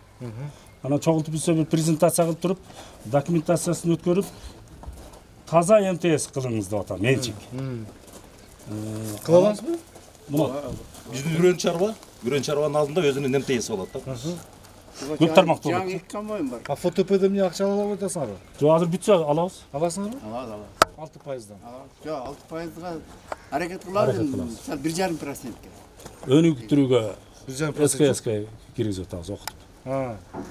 Анан чогултуп бизде бир презентация кылып туруп, документациясын өткөрүп, таза МТС кылыңыз деп атам, менчик. Кыла аласызбы? Мына Биздин үрөн чарбанын алдында өзүнүн МТС болот да. көп тармак болот. Жаңы 2 комбайн бар. А фотопден эмне акча ала атасыңарбы? Жок, азыр бүтсө алабыз. Аласыңарбы? Алады. 6%дан. Жок, 6%га аракет кылабыз. Сал 1,5%ке. Өнүктүрүүгө 1,5%. СКС киргизип атабыз окутуп.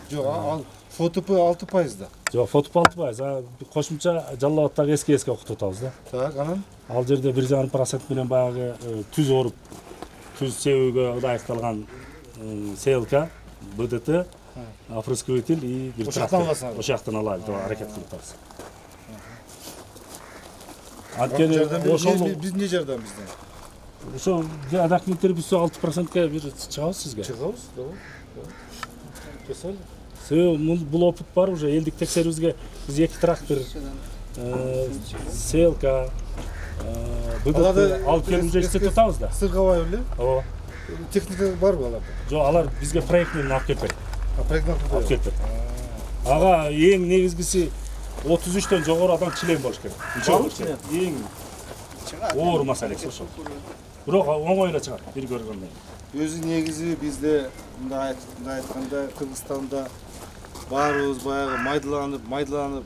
Жок, ал фотоп 6%да. Жок, фотоп 6%, кошумча Жалал Абадтагы СКС окутуп атабыз да. Так, анан Ал жерде 1,5% менен баягы түз оруп, түз себүүгө ылайыкталган СЛК, БДТ, опрыскиватель и бир Ошактан аласыңар. Ошактан алалы деп аракет кылып атабыз. Анткени ошол биз эмне жардам бизден? ошо документтер бүтсө 6%га бир чыгабыз сизге. Чыгабыз, да. Кесел. Бул опыт бар уже элдик текшерүүбүзгө биз 2 трактор, СЛК, БДТ алып келип жеткизип атабыз да. Сыргабай беле? Ооба. Техника барбы аларда? Жок, алар бизге проект менен алып келбейт. Проект Алып келбейт. Ага эң негизгиси 33төн жогору адам член болуш керек. Эң оор маселеси ошол. бирок оңой эле чыгат бир көргөндөн. Өзү негизи бизде мындай айтканда Кыргызстанда баарыбыз баягы майдаланып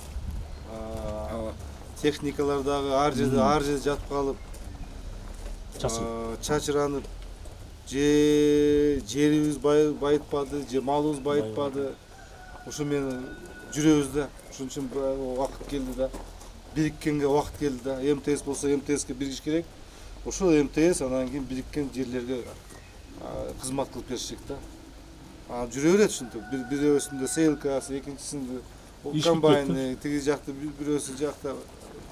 техникалардагы ар жерде жатып калып чачыранып жерибиз байытпады, же малыбыз байытпады. Ошо менен жүрөбүз да. Ошон үчүн убакыт келди да. Бириккенге убакыт келди да. МТС болсо МТСке биригиш керек. Ошол МТС анан кийин бириккен жерлерге кызмат кылып беришек да. Жүрө берет ушинтип. Бирөөсүндө селкасы, экинчисинде комбайны, тиги жакта бирөөсү жакта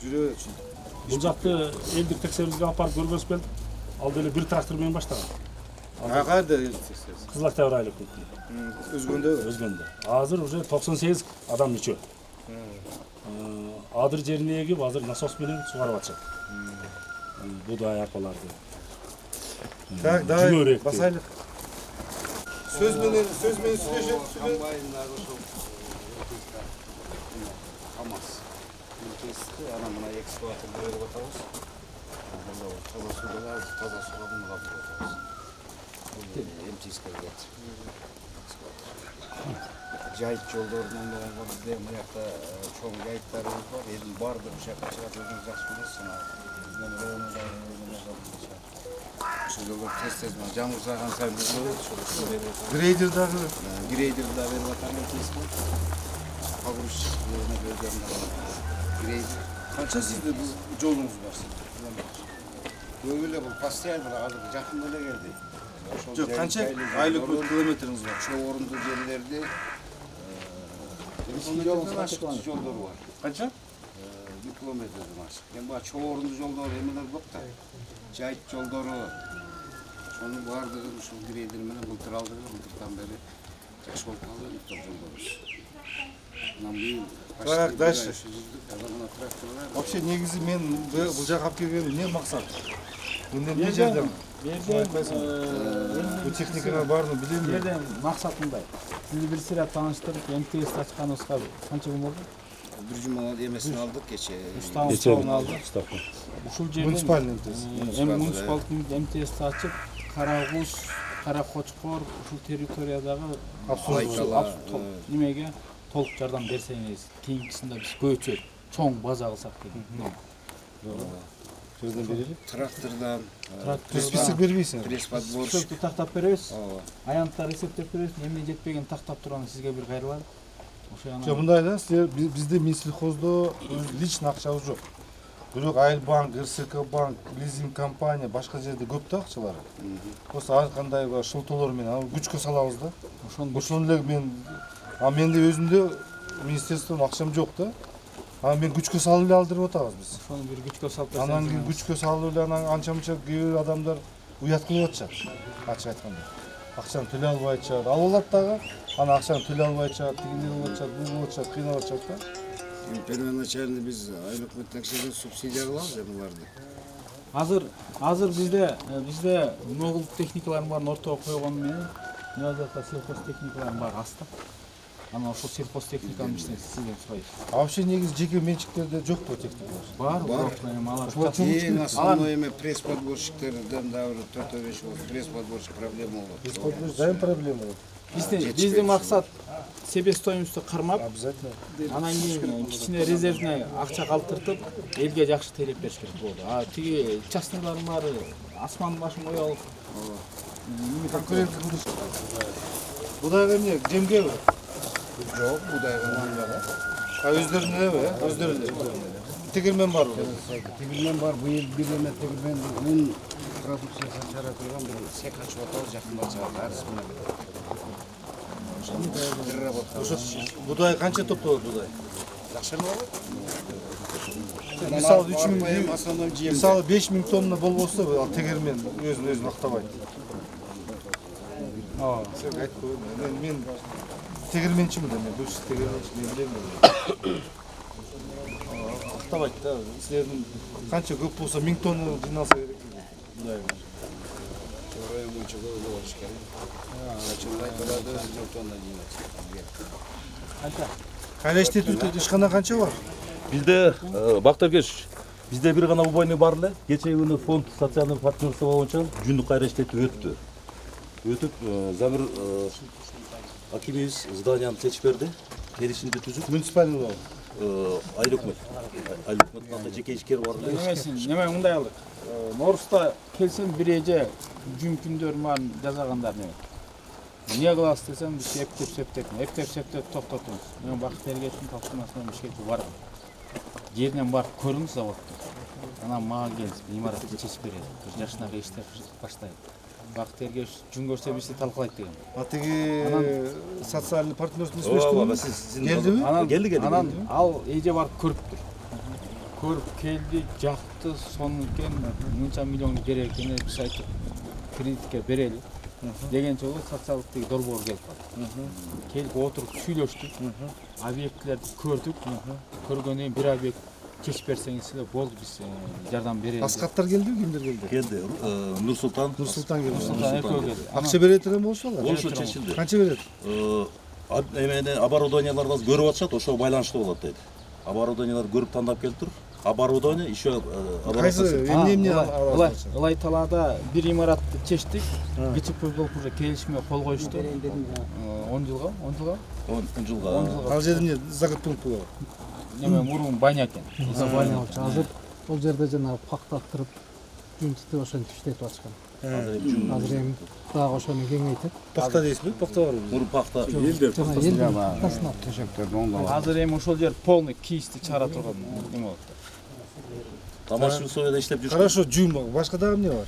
жүрө берет ушинтип. Бул жакты элдик текшерүүгө алып барып көргөзүп келдик. Ал деле бир трактор менен баштаган. Кайда элдик текшерүүсү? Кызыл Октябрь айлык өзгөндө. Азыр уже 98 адам ичөө. Адыр жерине эгип, азыр насос менен сугарып атышат. Будай арпаларды. Так, давай басайлык. Сөз менен сүйлөшөт. Комбайндагы ошол КамАЗ МТСти анан мына экскаваторду берип атабыз. Таза сууга муну алып атабыз. МТСке келет. Жайыт жолдорунан бизде мыякта чоң жайыттарыбыз бар. Элдин баардыгы ушакка чыгат, өзүңүз жакшы билесиз. Ошол жолдор тез жаңырсаган сайын Грейдер дагы берип атам МТСке. Погрузчик грейдер. канча сизде бул жолуңуз бар? Көп эле бул постоянно азыр жакын эле келди. Жок, канча айлык километриңиз бар? Чоң орунду жерлерде жолдор бар. Канча? 1 километрден ашык. Эми баа чоң орунду жолдор эмелер жоқ да. Жайыт жолдору ошонун баардыгын ушул грейдер менен былтыр алдык, былтырдан бери жакшы болуп калды жолдорубуз. Анан быйыл Так, дальше. тракторлар. Вообще негизи мен бул жака алып келгеним эмне максат? Мындан эмне жардам? Бул техниканы баарын билем. Жерден максат мындай. Сизди бир сыйра тааныштырып, МТС ачканыбызга канча күн болду? Бир жума эмесин алдык кече. Уставын алдык. Ушул жерден Муниципальный МТС. муниципалдык МТСти ачып, Карагуз, Каракочкор ушул территориядагы немеге толук жардам берсеңиз, кийинкисинде биз көчөт, чоң база кылсак деген. Сөздөн берели. Трактордан, Список бербейсиң. пресс-подборщик. Списокду тактап беребиз. Аянттар эсептеп беребиз. Эмне жетпеген тактап турган сизге бир кайрылат. Жок, мындай да, силер бизде Минсельхоздо лично акчабыз жок. Бирок Айлбанк, РСК банк, лизинг компания, башка жерде көп да акчалар. Просто ар кандай шылтоолор менен күчкө салабыз да. Ошону эле менде өзүмдө министерстводон акчам жок да. Мен күчкө салып эле алдырып атабыз биз. Ошону бир күчкө салып Анан кийин күчкө салып эле анан анча-мынча кээ бир адамдар уят кылып атышат. Ачык айтканда. Акчаны төлөй албай атышат. Алат дагы, анан акчаны төлөй албай атышат, тигиндей болуп атышат, бул болуп атышат, кыйналып атышат да. Первоначально биз айлык текшерүү субсидия кылабыз буларды. Азыр бизде могул техникалардын баарын ортого койгону менен мынажакта сельхозтехникалардын баары аз да. Анан ошол сельхозтехниканын ичинен сизден сурайт. Вообще негизи жеке менчиктерде жок бу техникалар. Бар, эми алар Эң основной эми пресс-подборщиктерден дагы 4-5 пресс-подборщик проблема болот. Пресс-подборщик дайым проблема болот. Биздин максат себестоимостьту кармап, Обязательно. анан кийин кичине резервный акча калтыртып, элге жакшы тейлеп бериш керек болду. Тиги частныйлардын баары асмандын башын кое алып. Конкурент кылдыш. Будайга эмне, жемгеби? Жок, будайга мангага. Өздөрүнүн эби, өздөрүнүн. Тегирмен барбы? Тегирмен бар, быйыл бир эме тегирмен ун продукциясын чыгарылган бир сек ачып атабыз, жакында чыгат, арыз менен. Ошо будай канча топтолот будай? Жакшы болот. Мисалы 5000 тонна болбосо, ал тегирмен өзүн актабайт. Сен айткой, мен тегирменчимин да, мен бывший тегирменчи, мен билем. Актабайт да, силердин канча көп болсо 1000 тонна жиналса керек. Будай. Чорой мынча көп болуш керек. Чорой турады 1000 тонна жинайт. Кайра иштетүү ишкана канча бар? Бизде Бактыркеш Бизде бир гана убойный бар эле. Кечээ күнү фонд социальный партнерство боюнча жүндүк кайра иштетип өттү. Өтүп Замир акимибиз зданияны чечип берди. Келишимди түзүп муниципальный бол. Айыл өкмөт. Айыл өкмөттүн жеке ишкер бар эле. Неме мындай алдык. Норуста келсем бир эже жүмкүндөр марын жасагандар неме. Эмне кылабыз десем, биз эптеп токтотубуз. Мен Бакыт Эргечтин тапшырмасынан ишке баргам. Жеринен барып көрүңүз заводду. Анан мага келип имаратты чечип берет. Бир жашына иштеп баштайт. Бакыт Эргеч жүн көрсө бизди талкалайт деген. Атеги социальный партнерство Ооба, испештиби? Келдиби? Келди. Анан ал эже барып көрүптүр. Көрүп келди, жакты, сонун экен, мынча миллион керек экен, биз айтып кредитке берели. Деген жолу социалдык долбоор келип калды. Келип отуруп сүйлөштүк. Объектлерди көрдүк. Көргөндөн кийин бир объект чечип берсеңиз эле болду, биз жардам берели. Аскаттар келдиби, кимдер келди? Келди. Нурсултан келди. Экөө келди. Акча берет эле болушу алар? Болушу чечилди. Канча берет? Эмени оборудованияларды көрүп атышат, ошого байланыштуу болот дейт. Оборудованияларды көрүп тандап келиптир. Оборудование еще кайсы эмне Ылай талаада бир имаратты чечтик. ГЧП болуп уже келишимге кол коюшту. 10 жылга. 10 жылга. Ал жерде эмне загат пункт болот? Неме мурун баня экен. Азыр ол жерде жанагы пактаттырып жүн титип ошентип иштетип атышкан. Азыр эми дагы ошону кеңейтип. Пакта дейсизби? Пакта барбы? Мурун пакта. Азыр эми ошол жер полный кийисти чыгара турган неме болот. Тамашыл условияда иштеп жүрүшүп. Хорошо, жүн башка дагы эмне бар?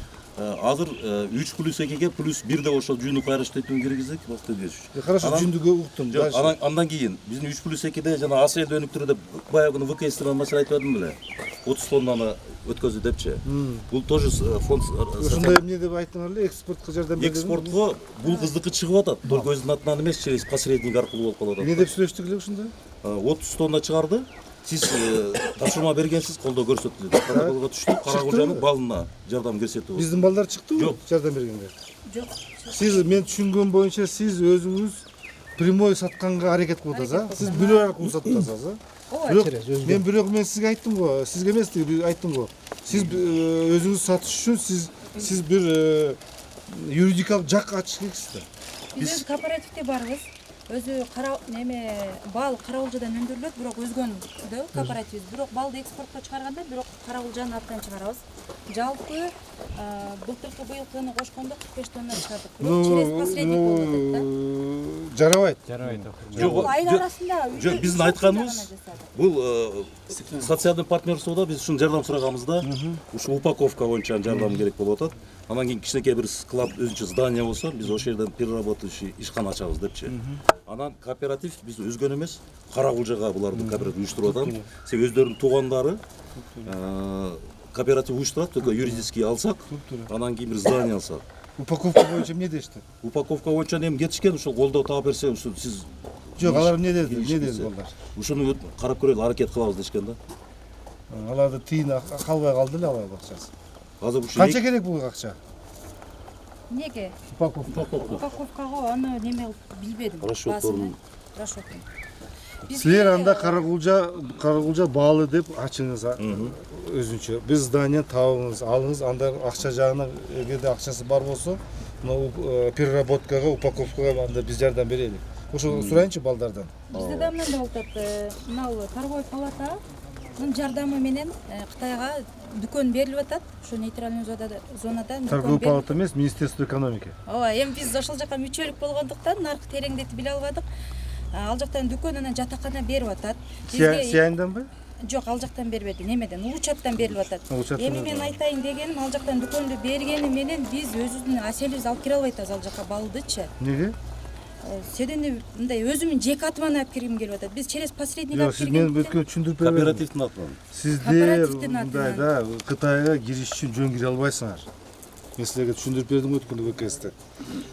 Азыр 3+2ге плюс 1 деп ошол жүндү кайра иштетүүнү киргиздик, Бакыт Эргеч. Хорошо, жүндүгө уктум. Жок, андан кийин биздин 3+2де жана АСЕ өнүктүрүү деп баягы күнү ВКС маселе айтып атам беле. 30 тоннаны өткөздү депчи. Бул тоже фонд ошондой эмне деп айттыңар эле, экспортко жардам берди. Экспортко бул кыздыкы чыгып атат. Только өзүнүн атынан эмес, через посредник аркылуу болуп калып атат. Эмне деп сүйлөштүк эле ушунда? 30 тонна чыгарды. Сиз тапшырма бергенсиз, колдоо көрсөтүлдү. Караколго түштүк, Каракулжанын балына жардам көрсөтүп. Биздин балдар чыктыбы? Жок, жардам бергендер. Жок. Сиз мен түшүнгөн боюнча сиз өзүңүз прямой сатканга аракет кылып атасыз, Сиз бирөө аркылуу сатып атасыз, Бирок мен сизге айттым го, сизге эмес, айттым го. Сиз өзүңүз сатыш үчүн сиз бир юридикалык жак ачыш керексиз. Биз кооперативде барбыз. Өзү бал Каракулжадан өндүрүлөт, бирок өзгөндө кооперативиз. Бирок балды экспортко чыгарганда, бирок Каракулжанын атынан чыгарабыз. Жалпы былтыркы быйылкыны кошкондо 45 тонна чыгардык. Бирок через посредник болуп атат да. Жарабайт. Жок, айыл арасында. Жок, биздин айтканыбыз бул социальный партнерстводо биз ушун жардам сураганбыз да. Ушу упаковка боюнча жардам керек болуп атат. Анан кийин кичинекей бир склад өзүнчө здание болсо, биз ошол жерден переработающий ишкана ачабыз депчи. Анан кооператив биз өзгөн эмес, Каракулжага буларды кооператив уюштуруп атат. Себеби өздөрүнүн туугандары кооператив уюштурат, только юридический алсак, анан кийин бир здание алсак. Упаковка боюнча эмне дешти? Упаковка боюнча эми кетишкен, ошол колдоо таап берсе, ушул сиз Жок, алар эмне деди балдар? Ушуну карап көрөлү, аракет кылабыз дешкен да. Аларды тыйын калбай калды эле алар акчасы. Азыр ушул канча керек бул акча? Эмнеге? Упаковкага аны неме билбедим. Расчётторун. Силер анда Каракулжа баалы деп ачыңыз өзүнчө. Биз здание табыңыз, алыңыз, анда акча жагына эгерде акчасы бар болсо, мына переработкага, упаковкага анда биз жардам берели. Ошо сурайынчы балдардан. Бизде да мындай болуп атат. Мына торговый палатанын жардамы менен Кытайга дүкөн берилип атат. Ошо нейтральный зонада торговый палата эмес, Министерство экономики. Ооба, эми биз ошол жака мүчөлүк болгондуктан наркы тереңдетип биле албадык. Ал жактан дүкөн анан жатакана берип атат. Сиянданбы? Жок, ал жактан бербеди. Немеден? Улучаттан берилип атат. Эми мен айтайын дегеним, ал жактан дүкөндү бергени менен биз өзүбүздүн аселибизди алып кире албай атабыз ал жака балдычы. Неге? Седени мындай өзүмдүн жеке атыман алып киргим келип атат. Биз через посредник алып кирген. Сиз мен өткөн түшүндүрүп берем. Кооперативдин атынан. Сиздер мындай да Кытайга кириш үчүн жөн кире албайсыңар. Мен силерге түшүндүрүп бердим өткөндө ВКСте.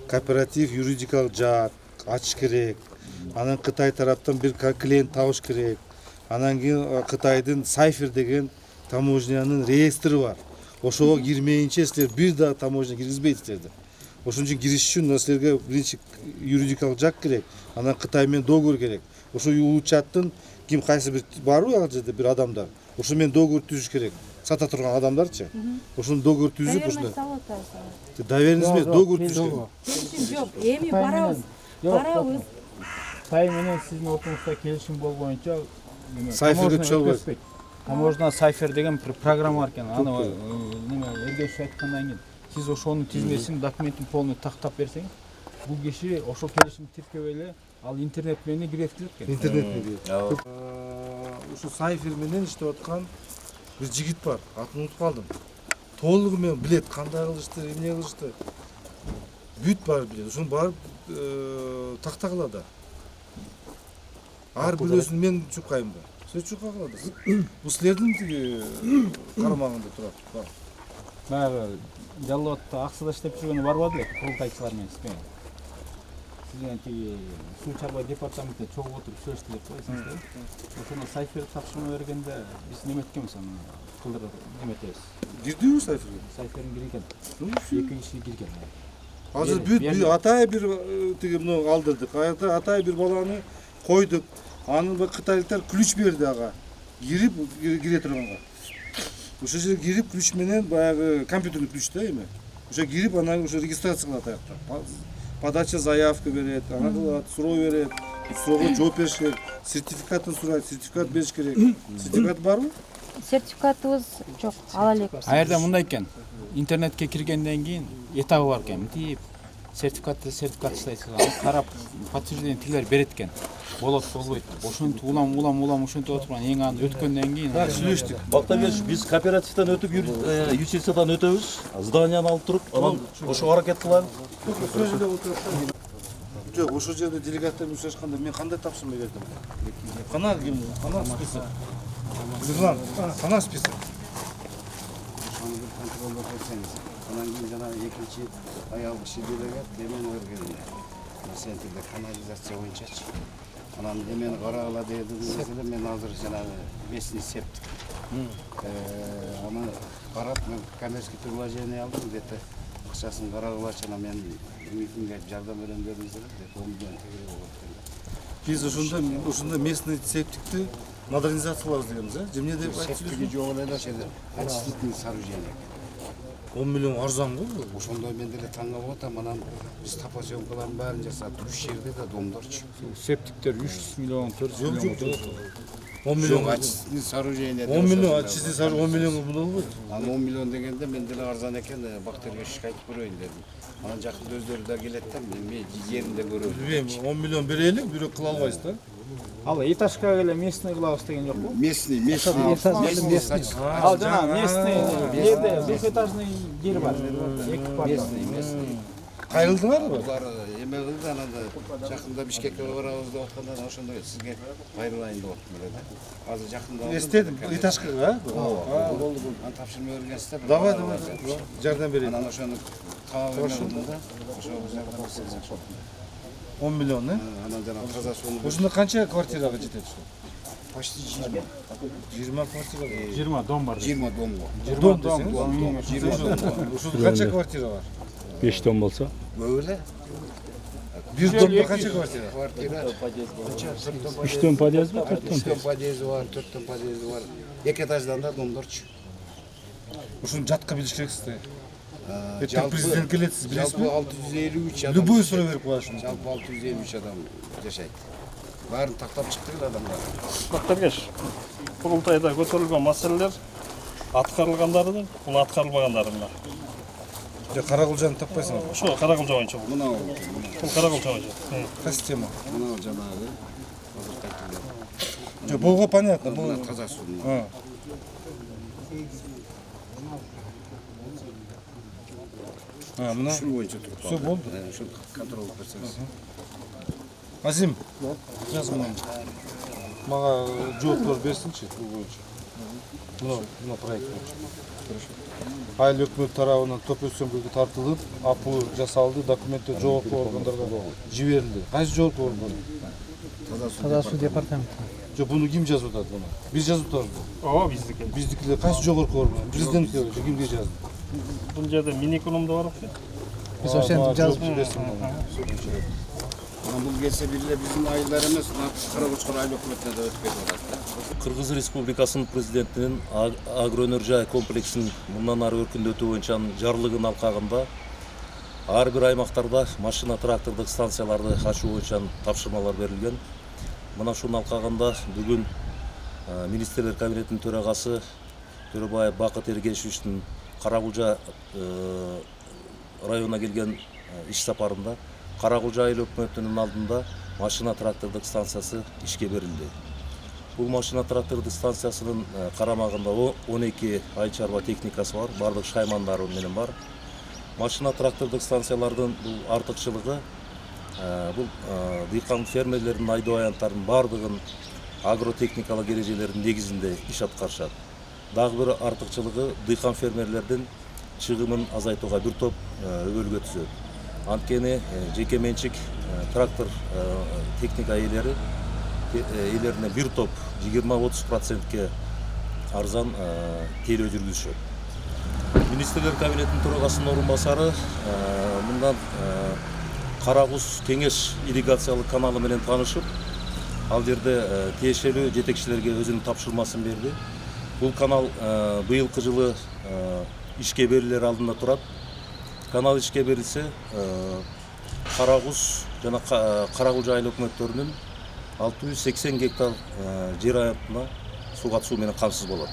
Кооператив юридикалык жак ачыш керек. Анан Кытай тараптан бир клиент табыш керек. Анан кийин Кытайдын Сайфер деген таможнянын реестри бар. Ошого кирмейинче силер бир да таможня киргизбейсиздер. Ошон үчүн кириш үчүн силерге биринчи юридикалык жак керек. Анан Кытай менен договор керек. Ошо улучаттын ким кайсы бир барбы ал жерде бир адамдар. Ошо мен договор түзүш керек. Сата турган адамдарчы. Ошону договор түзүп ошондо. Доверенность эмес, договор түзүш керек. Келишим жок. Эми барабыз. Барабыз. Сайын менен сиздин ортоңузда келишим боюнча Сайферге түшө албайт. Таможня сайфер деген bir программа бар экен. Аны неме эргеш айткандан кийин сиз ошонун тизмесин, документин полный тактап берсеңиз, бул киши ошол келишимди тиркеп эле ал интернет менен киретилет экен. Интернет менен. Ушу Сайфер менен иштеп аткан бир жигит бар. Атын унутуп калдым. Толугу менен билет, кандай кылышты, эмне кылышты. Бүт барып билет. Ошону барып тактагыла да. Ар бирөөсүн мен чукайм да. Сиз чукагыла да. Бул силердин тиги карамагында турат. Баягы Жаллоотто Аксыда иштеп жүргөнү барбады беле, курултайчылар менен сизге. Сизден тиги суу чарба департаментте чогуу отуруп сүйлөштүлөр го эсиңизде. Ошону сайфер тапшырма бергенде биз неме эткенбиз аны кылдырып неметебиз. Кирдиби Сайферге? Сайферин кирген. 2 киши кирген. Азыр бүт атайы бир тиги муну алдырдык. Атайы бир баланы койдук. Анын кытайлыктар ключ берди ага. Кире турганга. Ошо жерге кирип ключ менен баягы компьютерный ключ да эми. Ошо кирип анан ошо регистрация кылат аякта. Подача заявка берет, ана кылат, суроо берет. Суроого жооп бериш керек. Сертификатын сурайт, сертификат бериш керек. Сертификат барбы? Сертификатыбыз жок, ала элекпиз. А жерде мындай экен. Интернетке киргенден кийин этабы бар экен. Мынтип сертификаттайсыз. Карап подтверждение тилер берет экен. Болот болбойт. Ошентип улам ошентип отурган эң аны өткөндөн кийин сүйлөштүк. Бактабек, биз кооперативден өтүп, юстициядан өтөбүз. Зданияны алып туруп, анан ошо аракет кылалы. Жок, ошол жерде делегаттар учурашканда мен кандай тапшырма бердим? Кана список. Нурлан, кана список. Ошону бир контролдоп көрсөңүз. Анан кийин жана экинчи аял киши делегат эмени берген. Центрде канализация боюнчачы. Анан эмени карагыла дедиңиз эле мен азыр жанагы местный септик. Аны карап мен коммерческий предложение алдым, где-то акчасын карагылачы, анан мен митингге жардам берем дедиңиз эле, 10 миллион теңге болот экен. Биз ошондо местный септикти модернизациялабыз дегенбиз, эмне деп айтып Септиги жок эле очистительный сооружение. 10 миллион арзан го. Ошондо мен деле таң калып атам, анан биз топосёмкалардын баарын жасап, 3 жерде да домдорчу. септиктер 300 миллион, 400 миллион. 10 миллион очистительный сооружение. 10 миллион очистительный сооружение 10 миллионго болбойт. Анан 10 миллион дегенде мен деле арзан экен, бактерге шикайт көрөйүн дедим. Анан жакында өздөрү да келет да, мен жеринде көрөм. Билбейм, 10 миллион берели, бирок кыла албайсыз да. Ал этажга эле местный кылабыз деген жокпу? Местный. Ал жана местный жерде двухэтажный жер бар. Местный. Кайрылдыңарбы? Булар эме кылды, анан жакында Бишкекке барабыз деп аткандан ошондо сизге кайрылайын деп аттым эле да. Азыр жакында Эстедим, этажга, болду. Аны тапшырма бергенсиздер. Давай, жардам берейин. Анан ошону каап бердим да. Ошого жардам берсеңиз. 10 миллион, Анан жана таза сууну. Ошондо канча квартирага жетет ушу? Почти 20. 20 квартира. 20 дом бар. 20 домго. Дом десеңиз. Ушул канча квартира бар? 5 дом болсо. Көп эле. Бир домдо канча квартира? Квартира. 3 дом подъездби, 4 дом? 3 дом подъезди бар, 4 дом подъезди бар. 2 этаждан да домдорчу. Ушуну жатка билиш керексиз да. Эртең президент келет, сиз билесизби? Жалпы 653 адам. Любой суроо берип коюшун. Жалпы 653 адам жашайт. Баарын тактап чыктык эле адамдар. Бактабек, курултайда көтөрүлгөн маселелер аткарылгандары, бул аткарылбагандары мына. Каракулжаны таппайсыңар. Ошо Каракулжа боюнча. Мына Бул Каракулжа боюнча. Кайсы тема? мына жанагы азыр кайтып. Жок, болго понятно, бул Мына таза суу. мына Ушул боюнча туруп всё болду. Ушул контролдоп берсеңиз. Азим, жаз мына. Мага жооптор берсинчи бул боюнча. Мына проект боюнча. Айыл өкмөт тарабынан топ өсөмгөгө тартылып, апыл жасалды, документтер жооптуу органдарга жиберилди. Кайсы жооптуу орган? Таза суу департаменти. Жок, буну ким жазып атат буну? Биз жазып атабызбы? Ооба, биздики. Биздикилер кайсы жогорку орган? Президентке же кимге жазды? Бул жерде миникулумда бар окшойт. Биз ошентип жазып Анан бул келсе бир эле биздин айылдар эмес, Каракочкор айыл өкмөтүнө да өтүп кетип атат да. Кыргыз Республикасынын президентинин агроэнергия комплексин мындан ары өркүндөтүү боюнча жарлыгынын алкагында ар бир аймактарда машина трактордук станцияларды ачуу боюнча тапшырмалар берилген. Мына ушунун алкагында бүгүн министрлер кабинетинин төрагасы Төрөбаев Бакыт Эргешевичтин Каракулжа районуна келген иш сапарында Каракулжа айыл өкмөтүнүн алдында машина трактордук станциясы ишке берилди. Бул машина трактордук станциясынын карамагында 12 айыл чарба техникасы бар, бардык шаймандары менен бар. Машина трактордук станциялардын бул артыкчылыгы бул дыйкан фермерлердин айдоо аянттарынын бардыгын агротехникалык эрежелердин негизинде иш аткарышат. Дагы бир артыкчылыгы дыйкан фермерлердин чыгымын азайтууга бир топ өбөлгө түзөт. Анткени жеке менчик трактор техника ээлерине бир топ 20-30%ке арзан тейлөө жүргүзүшөт. Министрлер кабинетинин төрагасынын орун басары мындан Каракуз кеңеш ирригациялык каналы менен таанышып, ал жерде тиешелүү жетекчилерге өзүнүн тапшырмасын берди. Бул канал быйылкы жылы ишке берилер алдында турат. Канал ишке берилсе, Каракуз жана Каракулжа айыл өкмөттөрүнүн 680 гектар жер аянтына сууга суу менен камсыз болот.